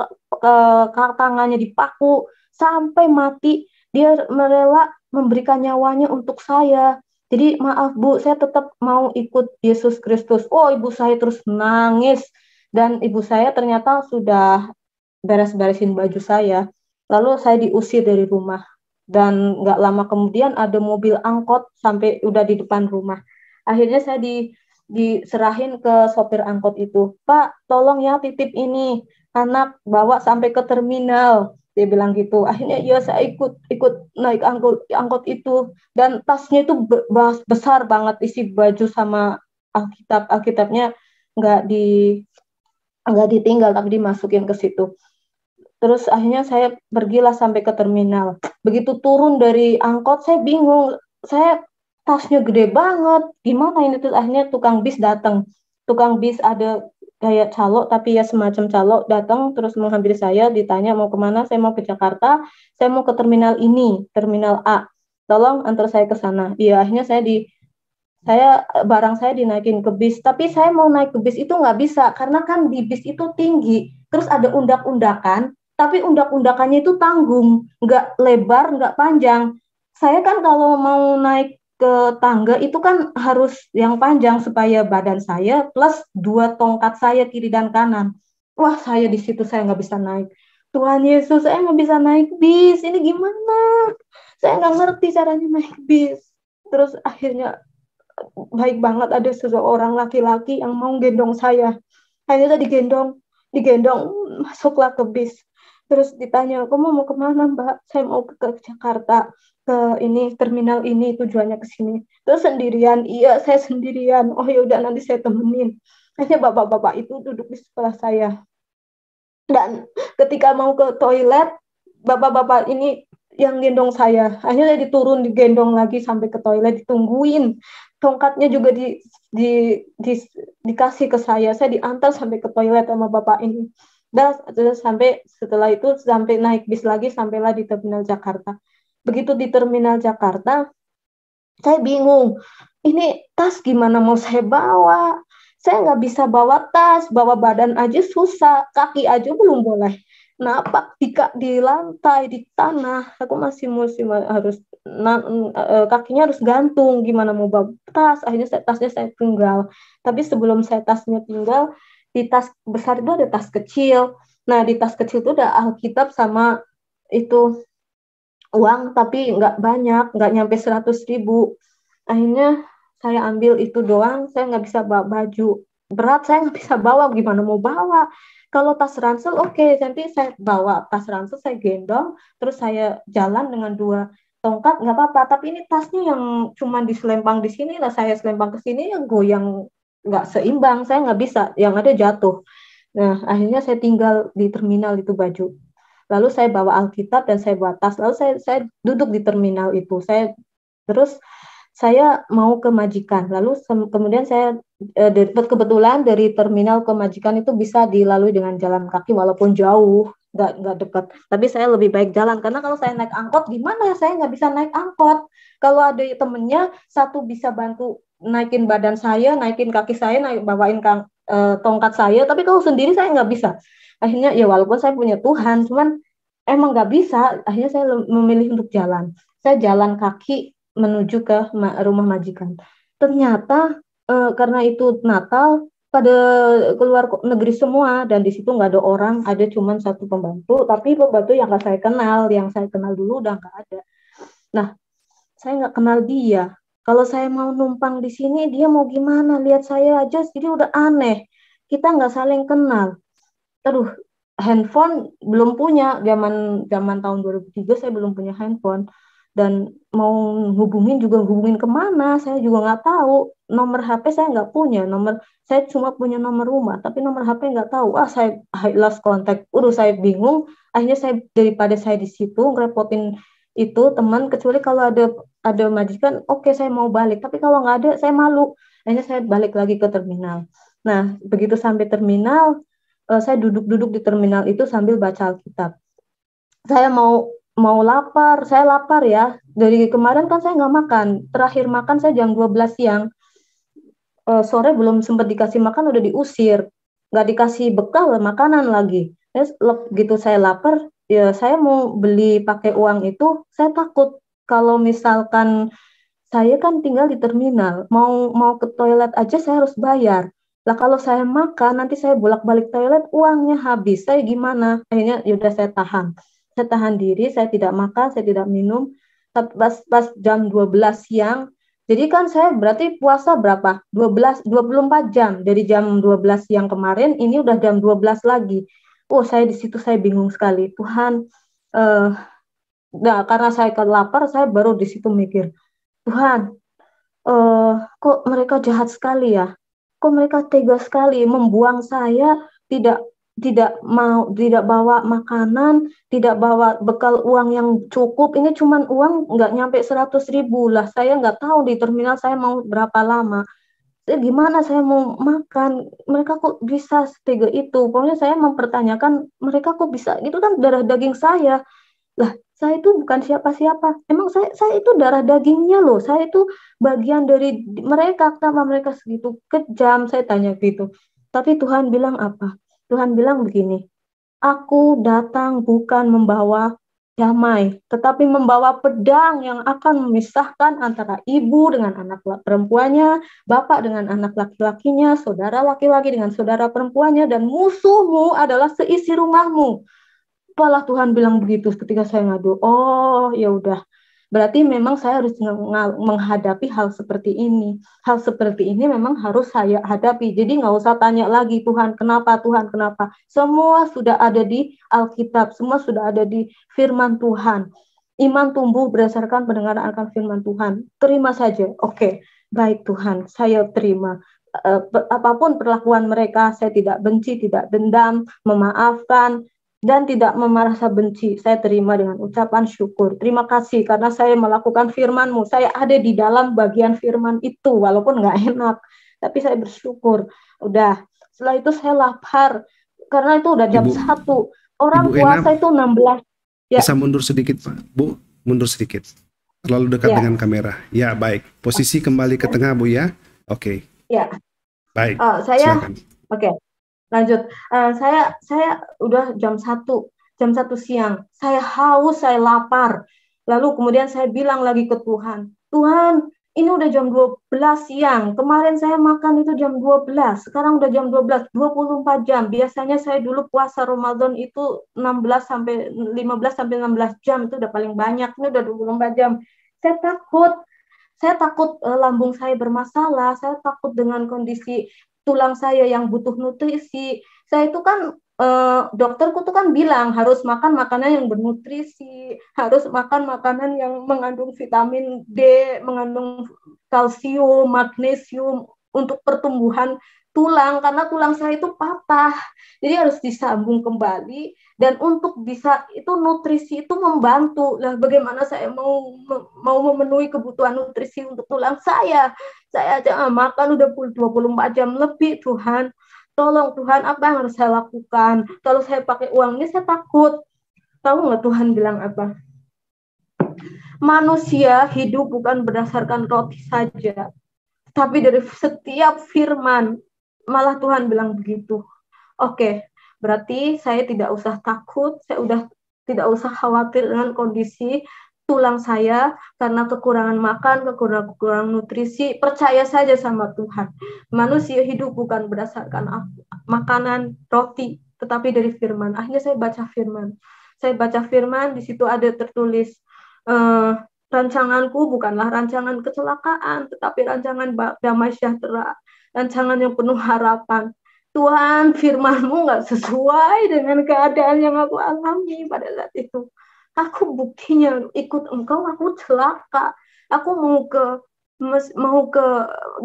tangannya dipaku, sampai mati. Dia rela memberikan nyawanya untuk saya. Jadi maaf Bu, saya tetap mau ikut Yesus Kristus. Oh, ibu saya terus nangis. Dan ibu saya ternyata sudah beres-beresin baju saya. Lalu saya diusir dari rumah. Dan nggak lama kemudian ada mobil angkot sampai udah di depan rumah. Akhirnya saya diserahin ke sopir angkot itu. Pak, tolong ya titip ini. Anak bawa sampai ke terminal. Dia bilang gitu. Akhirnya ya saya ikut naik angkot itu. Dan tasnya itu besar banget, isi baju sama Alkitabnya nggak di nggak ditinggal tapi dimasukin ke situ. Terus akhirnya saya pergilah sampai ke terminal. Begitu turun dari angkot, saya bingung. Saya tasnya gede banget. Gimana ini? Terus akhirnya tukang bis datang. Tukang bis ada kayak calo, tapi ya semacam calo datang terus menghampiri saya, ditanya mau kemana. Saya mau ke Jakarta. Saya mau ke terminal ini, terminal A. Tolong antar saya ke sana. Iya, akhirnya barang saya dinaikin ke bis. Tapi saya mau naik ke bis itu nggak bisa karena kan di bis itu tinggi. Terus ada undak-undakan, tapi undak-undakannya itu tanggung, nggak lebar, nggak panjang. Saya kan kalau mau naik ke tangga itu kan harus yang panjang supaya badan saya plus dua tongkat saya kiri dan kanan. Wah, saya di situ saya nggak bisa naik. Tuhan Yesus, saya nggak bisa naik bis. Ini gimana? Saya nggak ngerti caranya naik bis. Terus akhirnya baik banget ada seseorang laki-laki yang mau gendong saya. Akhirnya digendong masuklah ke bis. Terus ditanya, kamu mau kemana Mbak? Saya mau ke Jakarta, ke ini terminal ini, tujuannya ke sini. Terus sendirian, iya saya sendirian. Oh ya udah nanti saya temenin. Akhirnya bapak-bapak itu duduk di sebelah saya. Dan ketika mau ke toilet, bapak-bapak ini yang gendong saya. Akhirnya diturun, digendong lagi sampai ke toilet, ditungguin. Tongkatnya juga dikasih ke saya. Saya diantar sampai ke toilet sama bapak ini. Dan sampai setelah itu sampai naik bis lagi sampailah di terminal Jakarta. Begitu di terminal Jakarta, saya bingung. Ini tas gimana mau saya bawa? Saya nggak bisa bawa tas, bawa badan aja susah, kaki aja belum boleh. Napak di lantai, di tanah. Aku masih harus kakinya harus gantung. Gimana mau bawa tas? Akhirnya tasnya saya tinggal. Tapi sebelum saya tasnya tinggal, di tas besar itu ada tas kecil. Nah, di tas kecil itu ada Alkitab sama itu uang, tapi nggak banyak, nggak nyampe 100.000. Akhirnya saya ambil itu doang, saya nggak bisa bawa baju. Berat, saya nggak bisa bawa, gimana mau bawa? Kalau tas ransel, oke, nanti saya bawa tas ransel, saya gendong, terus saya jalan dengan dua tongkat, nggak apa-apa. Tapi ini tasnya yang cuma diselempang di sini, lah saya selempang ke sini, yang goyang nggak seimbang, saya nggak bisa, yang ada jatuh. Nah, akhirnya saya tinggal di terminal itu baju. Lalu saya bawa Alkitab dan saya bawa tas. Lalu saya duduk di terminal itu. Terus saya mau ke Majikan. Lalu kemudian saya kebetulan dari terminal ke Majikan itu bisa dilalui dengan jalan kaki walaupun jauh, nggak dekat. Tapi saya lebih baik jalan karena kalau saya naik angkot gimana? Saya nggak bisa naik angkot. Kalau ada temennya satu bisa bantu naikin badan saya, naikin kaki saya, bawain tongkat saya. Tapi kalau sendiri saya nggak bisa. Akhirnya ya walaupun saya punya Tuhan, cuman emang nggak bisa. Akhirnya saya memilih untuk jalan. Saya jalan kaki menuju ke rumah majikan. Ternyata karena itu Natal, pada keluar negeri semua dan di situ nggak ada orang, ada cuma satu pembantu. Tapi pembantu yang nggak saya kenal, yang saya kenal dulu udah nggak ada. Nah, saya nggak kenal dia. Kalau saya mau numpang di sini, dia mau gimana? Lihat saya aja, jadi udah aneh. Kita nggak saling kenal. Aduh, handphone belum punya, zaman zaman tahun 2003 saya belum punya handphone, dan mau hubungin juga hubungin kemana saya juga nggak tahu. Nomor HP saya nggak punya, saya cuma punya nomor rumah tapi nomor HP nggak tahu. I lost contact, saya bingung. Akhirnya daripada saya di situ ngerepotin itu teman, kecuali kalau ada majikan, oke, saya mau balik, tapi kalau nggak ada saya malu. Akhirnya saya balik lagi ke terminal. Nah, begitu sampai terminal, saya duduk-duduk di terminal itu sambil baca Alkitab. Saya mau mau lapar, saya lapar ya. Dari kemarin kan saya nggak makan. Terakhir makan saya jam 12 siang. Sore belum sempat dikasih makan udah diusir. Nggak dikasih bekal makanan lagi. Terus gitu saya lapar, ya saya mau beli pakai uang itu, saya takut kalau misalkan saya kan tinggal di terminal, mau mau ke toilet aja saya harus bayar. Lah kalau saya makan nanti saya bolak-balik toilet uangnya habis. Saya gimana? Akhirnya yaudah saya tahan. Saya tahan diri, saya tidak makan, saya tidak minum. Tapi pas jam 12 siang, jadi kan saya berarti puasa berapa? 24 jam. Dari jam 12 siang kemarin ini udah jam 12 lagi. Oh, saya di situ saya bingung sekali. Tuhan, eh nah, karena saya lapar, saya baru di situ mikir, Tuhan, kok mereka jahat sekali ya? Kok mereka tega sekali membuang saya, tidak tidak bawa makanan, tidak bawa bekal uang yang cukup. Ini cuman uang nggak nyampe 100.000 lah. Saya nggak tahu di terminal saya mau berapa lama. Gimana saya mau makan? Mereka kok bisa setega itu? Pokoknya saya mempertanyakan mereka kok bisa. Itu kan darah daging saya. Lah, saya itu bukan siapa-siapa. Emang saya itu darah dagingnya loh. Saya itu bagian dari mereka. Kenapa mereka segitu kejam? Saya tanya gitu. Tapi Tuhan bilang apa? Tuhan bilang begini, Aku datang bukan membawa damai, tetapi membawa pedang yang akan memisahkan antara ibu dengan anak perempuannya, bapak dengan anak laki-lakinya, saudara laki-laki dengan saudara perempuannya, dan musuhmu adalah seisi rumahmu. Apalah Tuhan bilang begitu ketika saya ngadu. Oh, ya udah. Berarti memang saya harus menghadapi hal seperti ini. Hal seperti ini memang harus saya hadapi. Jadi nggak usah tanya lagi, Tuhan kenapa, Tuhan kenapa. Semua sudah ada di Alkitab, semua sudah ada di firman Tuhan. Iman tumbuh berdasarkan pendengaran akan firman Tuhan. Terima saja. Oke, baik Tuhan, saya terima. Apapun perlakuan mereka, saya tidak benci, tidak dendam, memaafkan, dan tidak merasa benci. Saya terima dengan ucapan syukur. Terima kasih karena saya melakukan firman-Mu. Saya ada di dalam bagian firman itu, walaupun nggak enak. Tapi saya bersyukur. Udah, setelah itu saya lapar. Karena itu udah jam Ibu 1. Ibu Orang Ena puasa itu 16. Ya, bisa mundur sedikit, Pak. Bu, mundur sedikit. Terlalu dekat ya, dengan kamera. Ya, baik. Posisi kembali ke tengah, Bu ya. Oke. ya. Baik. Saya, Silakan. oke. Lanjut. Saya udah jam 1 siang. Saya haus, saya lapar. Lalu kemudian saya bilang lagi ke Tuhan, Tuhan, ini udah jam 12 siang. Kemarin saya makan itu jam 12. Sekarang udah jam 12, 24 jam. Biasanya saya dulu puasa Ramadan itu 16 sampai 15 sampai 16 jam, itu udah paling banyak. Ini udah 24 jam. Saya takut. Saya takut lambung saya bermasalah, saya takut dengan kondisi tulang saya yang butuh nutrisi. Saya itu kan dokterku tuh kan bilang harus makan makanan yang bernutrisi, harus makan makanan yang mengandung vitamin D, mengandung kalsium, magnesium untuk pertumbuhan tulang karena tulang saya itu patah. Jadi harus disambung kembali dan untuk bisa itu nutrisi itu membantu. Lah bagaimana saya mau memenuhi kebutuhan nutrisi untuk tulang saya? Saya aja makan udah 24 jam lebih, Tuhan. Tolong Tuhan, apa yang harus saya lakukan? Kalau saya pakai uang ini saya takut. Tahu nggak Tuhan bilang apa? Manusia hidup bukan berdasarkan roti saja, tapi dari setiap firman. Malah Tuhan bilang begitu. Oke, berarti saya tidak usah takut, saya udah tidak usah khawatir dengan kondisi tulang saya karena kekurangan makan, kekurangan nutrisi. Percaya saja sama Tuhan. Manusia hidup bukan berdasarkan makanan, roti, tetapi dari firman. Akhirnya saya baca firman. Saya baca firman, di situ ada tertulis, rancanganku bukanlah rancangan kecelakaan, tetapi rancangan damai sejahtera, rancangan yang penuh harapan. Tuhan, firman-Mu nggak sesuai dengan keadaan yang aku alami pada saat itu. Aku buktinya ikut Engkau, aku celaka. Aku mau ke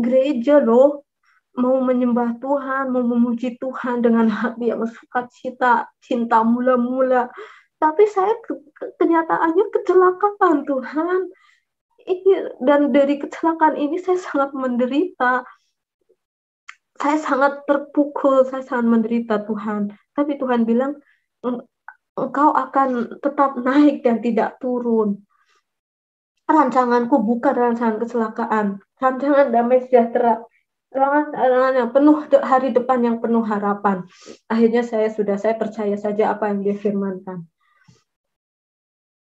gereja loh, mau menyembah Tuhan, mau memuji Tuhan dengan hati yang sukacita, cinta mula-mula. Tapi saya kenyataannya kecelakaan, Tuhan. Dan dari kecelakaan ini saya sangat menderita. Saya sangat terpukul, saya sangat menderita Tuhan. Tapi Tuhan bilang, engkau akan tetap naik dan tidak turun. Rancanganku bukan rancangan kecelakaan, rancangan damai sejahtera, rancangan yang penuh hari depan yang penuh harapan. Akhirnya saya percaya saja apa yang dia firmankan.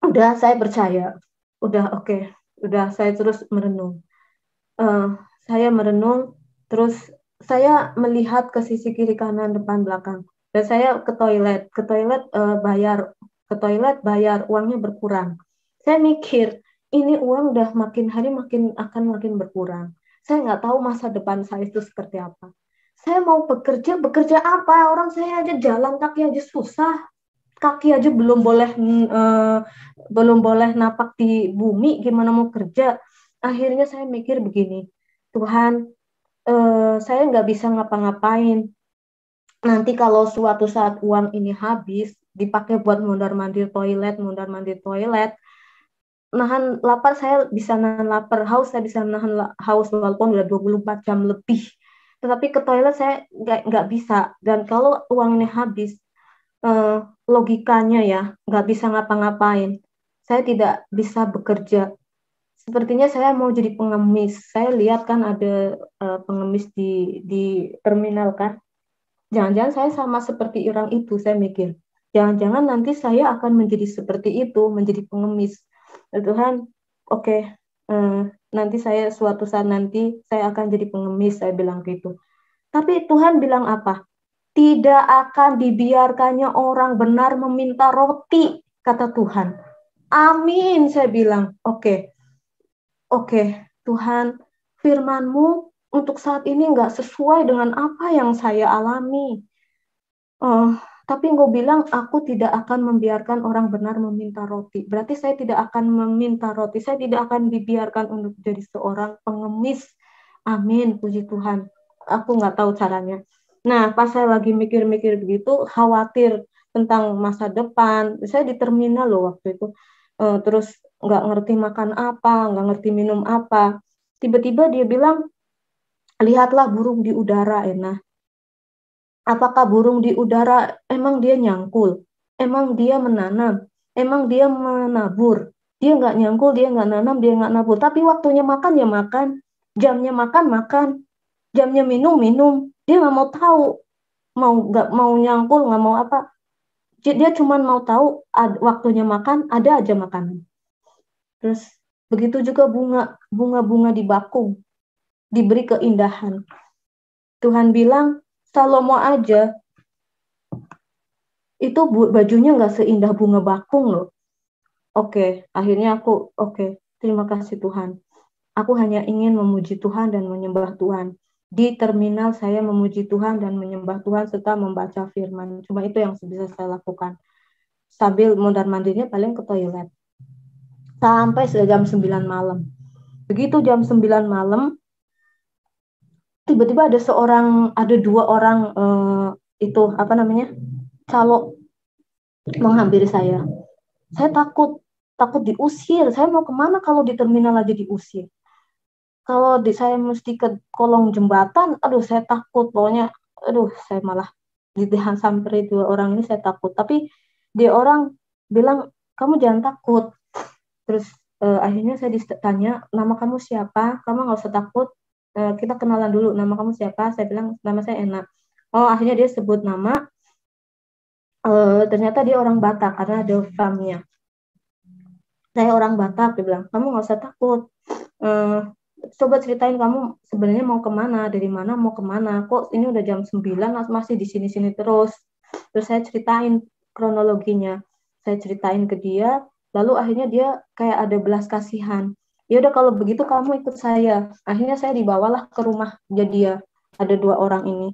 Udah saya percaya, udah oke. Udah saya terus merenung. Saya merenung, terus saya melihat ke sisi kiri kanan depan belakang. Dan saya ke toilet bayar, uangnya berkurang. Saya mikir, ini uang udah makin hari akan makin berkurang. Saya nggak tahu masa depan saya itu seperti apa. Saya mau bekerja apa? Orang saya aja jalan kaki aja susah, kaki aja belum boleh napak di bumi, gimana mau kerja? Akhirnya saya mikir begini, Tuhan, saya nggak bisa ngapa-ngapain. Nanti kalau suatu saat uang ini habis, dipakai buat mondar-mandir toilet, nahan lapar saya bisa nahan lapar, haus saya bisa nahan haus walaupun udah 24 jam lebih. Tetapi ke toilet saya nggak bisa. Dan kalau uang ini habis, logikanya ya nggak bisa ngapa-ngapain. Saya tidak bisa bekerja. Sepertinya saya mau jadi pengemis. Saya lihat kan ada pengemis di terminal kan. Jangan-jangan saya sama seperti orang itu, saya mikir. Jangan-jangan nanti saya akan menjadi seperti itu, menjadi pengemis. Ya Tuhan, oke, nanti saya suatu saat nanti saya akan jadi pengemis, saya bilang gitu. Tapi Tuhan bilang apa? Tidak akan dibiarkannya orang benar meminta roti, kata Tuhan. Amin, saya bilang. Oke, Tuhan, firman-Mu untuk saat ini nggak sesuai dengan apa yang saya alami. Tapi Engkau bilang, aku tidak akan membiarkan orang benar meminta roti. Berarti saya tidak akan meminta roti. Saya tidak akan dibiarkan untuk jadi seorang pengemis. Amin, puji Tuhan. Aku nggak tahu caranya. Nah, pas saya lagi mikir-mikir begitu, khawatir tentang masa depan. Saya di terminal loh waktu itu. Terus nggak ngerti makan apa, nggak ngerti minum apa. Tiba-tiba dia bilang, lihatlah burung di udara, Ena. Apakah burung di udara emang dia nyangkul? Emang dia menanam? Emang dia menabur? Dia nggak nyangkul, dia nggak nanam, dia nggak nabur. Tapi waktunya makan ya makan, jamnya makan makan, jamnya minum minum. Dia nggak mau tahu, nggak mau nyangkul, nggak mau apa. Dia cuma mau tahu waktunya makan, ada aja makanan. Terus begitu juga bunga di bakung diberi keindahan. Tuhan bilang, Salomo aja itu bajunya nggak seindah bunga bakung loh. Akhirnya terima kasih Tuhan. Aku hanya ingin memuji Tuhan dan menyembah Tuhan. Di terminal saya memuji Tuhan dan menyembah Tuhan serta membaca firman. Cuma itu yang bisa saya lakukan. Sambil mondar-mandirnya paling ke toilet. Sampai jam 9 malam. Begitu jam 9 malam, tiba-tiba ada dua orang calo menghampiri saya. Saya takut diusir. Saya mau kemana kalau di terminal aja diusir? Kalau saya mesti ke kolong jembatan, saya takut. Pokoknya, saya malah ditahan sampai dua orang ini, saya takut. Tapi dia orang bilang, kamu jangan takut. Terus akhirnya saya ditanya, nama kamu siapa? Kamu nggak usah takut. Kita kenalan dulu. Nama kamu siapa? Saya bilang, nama saya Ena. Oh, akhirnya dia sebut nama. Ternyata dia orang Batak karena ada famnya. Saya orang Batak, dia bilang, kamu nggak usah takut. Coba ceritain kamu sebenarnya mau kemana, dari mana mau kemana, kok ini udah jam 9 masih di sini-sini terus. Terus saya ceritain kronologinya, saya ceritain ke dia, lalu akhirnya dia kayak ada belas kasihan. Ya udah kalau begitu kamu ikut saya. Akhirnya saya dibawalah ke rumah dia, ada dua orang ini.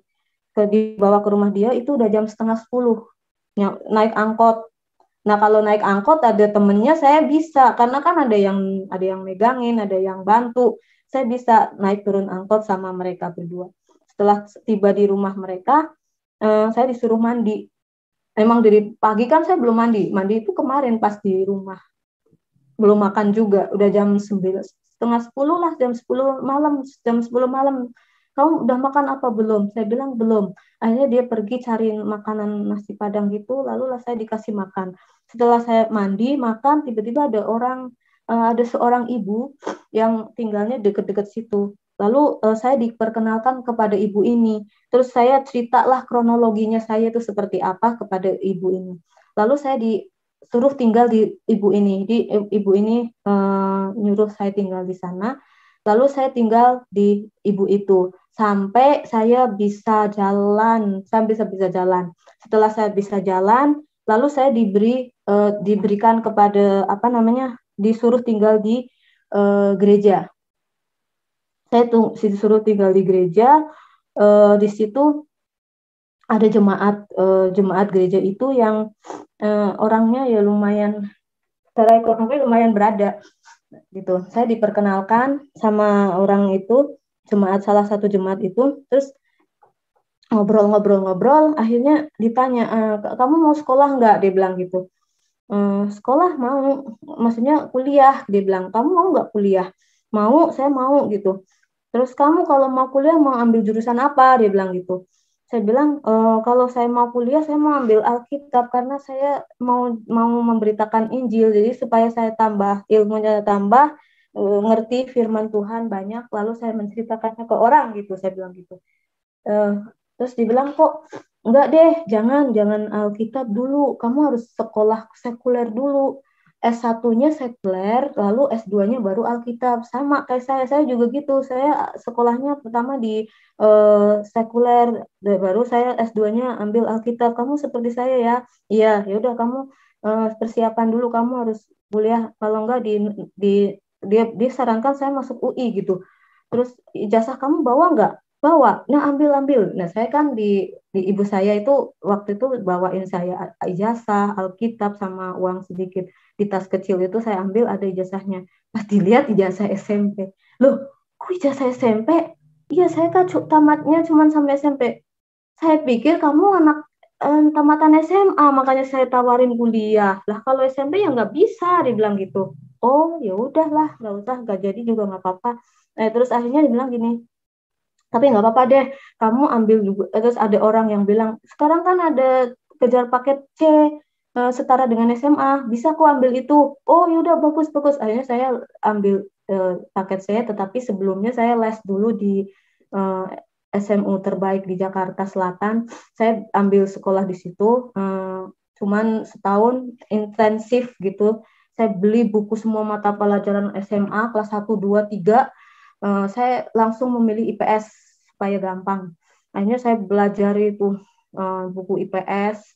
Dibawa ke rumah dia itu udah jam setengah 10, naik angkot. Nah kalau naik angkot ada temennya saya bisa, karena kan ada yang megangin, ada yang bantu. Saya bisa naik turun angkot sama mereka berdua. Setelah tiba di rumah mereka, saya disuruh mandi. Emang dari pagi kan saya belum mandi. Mandi itu kemarin pas di rumah. Belum makan juga. Udah jam 9, setengah 10 lah, jam 10 malam. kamu udah makan apa belum? Saya bilang belum. Akhirnya dia pergi cari makanan nasi Padang gitu, lalu lah saya dikasih makan. Setelah saya mandi, makan, tiba-tiba ada seorang ibu yang tinggalnya deket-deket situ. Lalu saya diperkenalkan kepada ibu ini. Terus saya ceritalah kronologinya saya itu seperti apa kepada ibu ini. Lalu saya disuruh tinggal di ibu ini. Ibu ini nyuruh saya tinggal di sana. Lalu saya tinggal di ibu itu sampai saya bisa jalan, saya bisa jalan. Setelah saya bisa jalan, lalu saya diberikan kepada apa namanya, disuruh tinggal di gereja. Saya disuruh tinggal di gereja. Di situ ada jemaat gereja itu yang orangnya ya lumayan, secara ekonomi lumayan berada gitu. Saya diperkenalkan sama orang itu, salah satu jemaat itu, terus ngobrol-ngobrol, akhirnya ditanya, kamu mau sekolah nggak? Dia bilang gitu. Sekolah mau, maksudnya kuliah. Dia bilang, kamu mau nggak kuliah? Mau, saya mau gitu. Terus kamu kalau mau kuliah mau ambil jurusan apa? Dia bilang gitu. Saya bilang, kalau saya mau kuliah, saya mau ambil Alkitab karena saya mau memberitakan Injil. Jadi supaya saya tambah ilmunya, tambah ngerti firman Tuhan banyak, lalu saya menceritakannya ke orang gitu. Saya bilang gitu. Terus dibilang, kok enggak deh, jangan Alkitab dulu, kamu harus sekolah sekuler dulu. S1-nya sekuler, lalu S2-nya baru Alkitab. Sama kayak saya juga gitu. Saya sekolahnya pertama di sekuler, baru saya S2-nya ambil Alkitab. Kamu seperti saya ya? Iya, ya udah kamu persiapan dulu, kamu harus kuliah. Kalau enggak dia sarankan saya masuk UI gitu. Terus ijazah kamu bawa enggak? Bawa. Nah, ambil. Nah, saya kan di ibu saya itu waktu itu bawain saya ijazah, Alkitab sama uang sedikit. Di tas kecil itu saya ambil ada ijazahnya. Pas dilihat ijazah SMP. Loh, kok ijazah SMP? Iya, saya kan tamatnya cuma sampai SMP. Saya pikir kamu anak tamatan SMA, makanya saya tawarin kuliah. Lah kalau SMP ya nggak bisa, dibilang gitu. Oh ya udahlah, nggak usah, nggak jadi juga nggak apa-apa. Terus akhirnya dibilang gini, tapi nggak apa-apa deh, kamu ambil juga. Terus ada orang yang bilang, sekarang kan ada kejar paket C setara dengan SMA, bisa aku ambil itu. Oh yaudah, bagus. Akhirnya saya ambil paket C, tetapi sebelumnya saya les dulu di eh, SMU terbaik di Jakarta Selatan. Saya ambil sekolah di situ, cuman setahun intensif gitu. Saya beli buku semua mata pelajaran SMA kelas 1, 2, 3. Saya langsung memilih IPS supaya gampang. Akhirnya saya belajar itu buku IPS,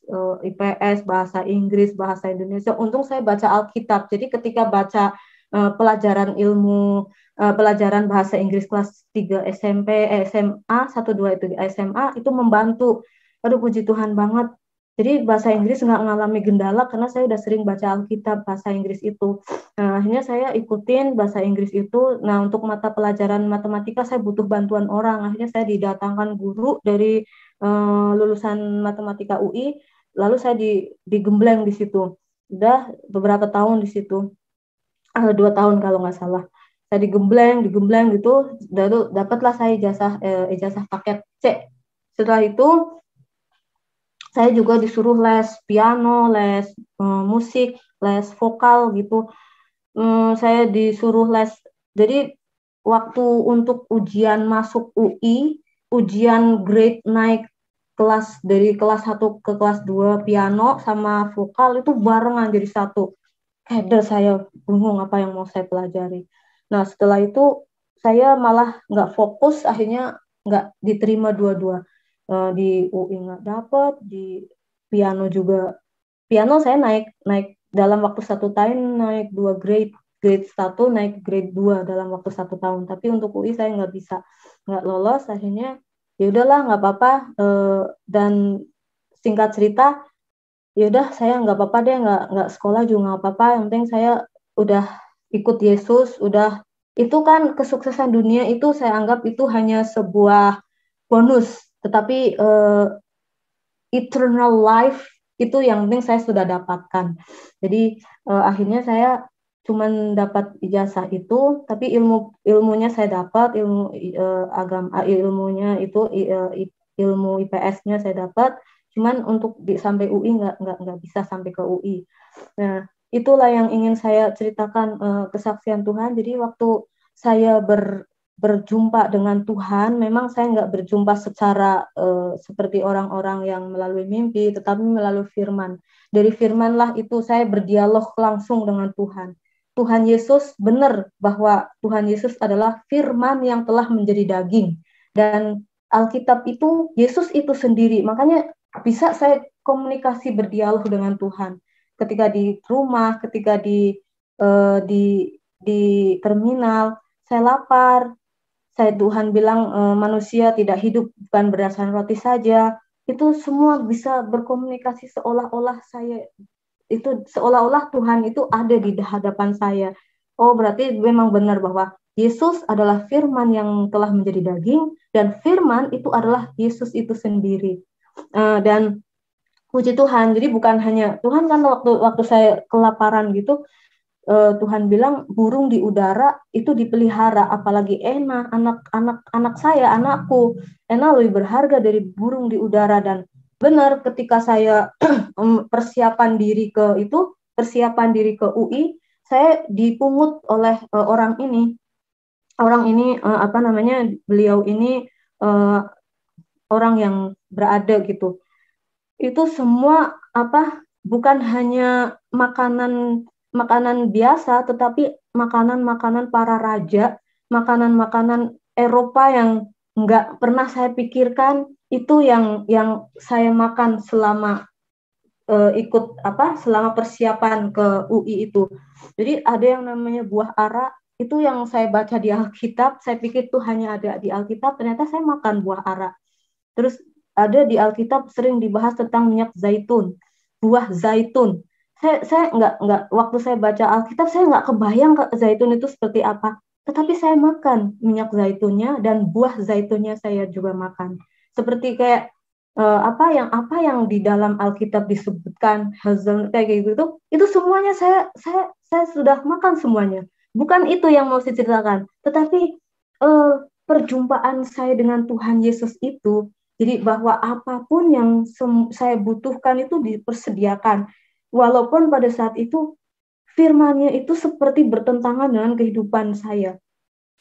bahasa Inggris, bahasa Indonesia. Untung saya baca Alkitab. Jadi ketika baca pelajaran bahasa Inggris kelas 3 SMP, SMA, 1 2 itu di SMA itu membantu. Aduh, puji Tuhan banget. Jadi bahasa Inggris nggak mengalami kendala karena saya udah sering baca Alkitab bahasa Inggris itu. Nah, akhirnya saya ikutin bahasa Inggris itu. Nah, untuk mata pelajaran matematika saya butuh bantuan orang. Akhirnya saya didatangkan guru dari lulusan matematika UI. Lalu saya digembleng di situ. Udah beberapa tahun di situ. 2 tahun kalau nggak salah. Saya digembleng gitu. Dapatlah saya ijazah paket C. Setelah itu saya juga disuruh les piano, les musik, les vokal gitu. Saya disuruh les. Jadi waktu untuk ujian masuk UI, ujian grade naik kelas dari kelas 1 ke kelas 2 piano sama vokal itu barengan jadi satu. Keder saya, bingung apa yang mau saya pelajari. Nah, setelah itu saya malah nggak fokus, akhirnya nggak diterima dua-dua. Di UI nggak dapet, di piano juga. Piano saya naik dalam waktu 1 tahun, naik 2 grade, grade 1 naik grade 2 dalam waktu 1 tahun. Tapi untuk UI saya nggak lolos. Akhirnya ya udahlah, nggak apa-apa. Dan singkat cerita, ya udah saya nggak apa-apa deh, nggak sekolah juga nggak apa-apa. Yang penting saya udah ikut Yesus, udah. Itu kan kesuksesan dunia itu saya anggap itu hanya sebuah bonus, tetapi eternal life itu yang penting saya sudah dapatkan. Jadi akhirnya saya cuman dapat ijazah itu, tapi ilmunya saya dapat, ilmunya itu ilmu IPS-nya saya dapat, cuman untuk sampai UI nggak bisa sampai ke UI. Nah, itulah yang ingin saya ceritakan, kesaksian Tuhan. Jadi waktu saya berjumpa dengan Tuhan, memang saya nggak berjumpa secara seperti orang-orang yang melalui mimpi, tetapi melalui firman. Dari firmanlah itu saya berdialog langsung dengan Tuhan. Tuhan Yesus benar bahwa Tuhan Yesus adalah firman yang telah menjadi daging. Dan Alkitab itu, Yesus itu sendiri. Makanya bisa saya komunikasi berdialog dengan Tuhan. Ketika di rumah, ketika di terminal, saya lapar. Tuhan bilang manusia tidak hidup bukan berdasarkan roti saja. Itu semua bisa berkomunikasi seolah-olah Tuhan itu ada di hadapan saya. Oh, berarti memang benar bahwa Yesus adalah firman yang telah menjadi daging, dan firman itu adalah Yesus itu sendiri. Dan puji Tuhan, jadi bukan hanya Tuhan kan waktu saya kelaparan gitu, Tuhan bilang burung di udara itu dipelihara, apalagi anak saya, anakku, Ena lebih berharga dari burung di udara. Dan benar, ketika saya persiapan diri ke UI, saya dipungut oleh orang ini, beliau ini orang yang berada gitu. Itu semua bukan hanya makanan biasa, tetapi makanan para raja, makanan Eropa yang nggak pernah saya pikirkan, itu yang saya makan selama selama persiapan ke UI itu. Jadi ada yang namanya buah ara, itu yang saya baca di Alkitab, saya pikir itu hanya ada di Alkitab, ternyata saya makan buah ara. Terus ada di Alkitab sering dibahas tentang minyak zaitun, buah zaitun. Saya nggak waktu saya baca Alkitab, saya nggak kebayang zaitun itu seperti apa. Tetapi saya makan minyak zaitunnya, dan buah zaitunnya saya juga makan. Seperti kayak apa yang di dalam Alkitab disebutkan hazel kayak gitu, itu semuanya saya sudah makan semuanya. Bukan itu yang mau saya ceritakan, tetapi perjumpaan saya dengan Tuhan Yesus itu. Jadi bahwa apapun yang saya butuhkan itu dipersediakan. Walaupun pada saat itu firman-Nya itu seperti bertentangan dengan kehidupan saya.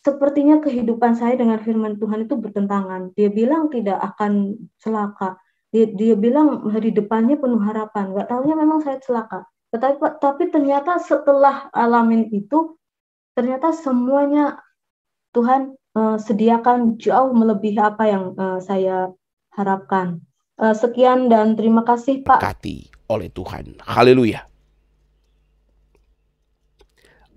Sepertinya kehidupan saya dengan firman Tuhan itu bertentangan. Dia bilang tidak akan celaka. Dia bilang hari depannya penuh harapan. Gak taunya memang saya celaka. Tapi ternyata setelah alamin itu, ternyata semuanya Tuhan sediakan jauh melebihi apa yang saya harapkan. Sekian dan terima kasih, Pak. Berkati oleh Tuhan. Haleluya.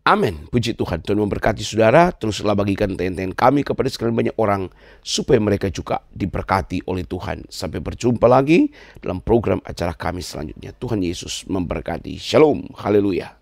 Amin. Puji Tuhan. Tuhan memberkati saudara. Teruslah bagikan TNT kami kepada sekalian banyak orang, supaya mereka juga diberkati oleh Tuhan. Sampai berjumpa lagi dalam program acara kami selanjutnya. Tuhan Yesus memberkati. Shalom. Haleluya.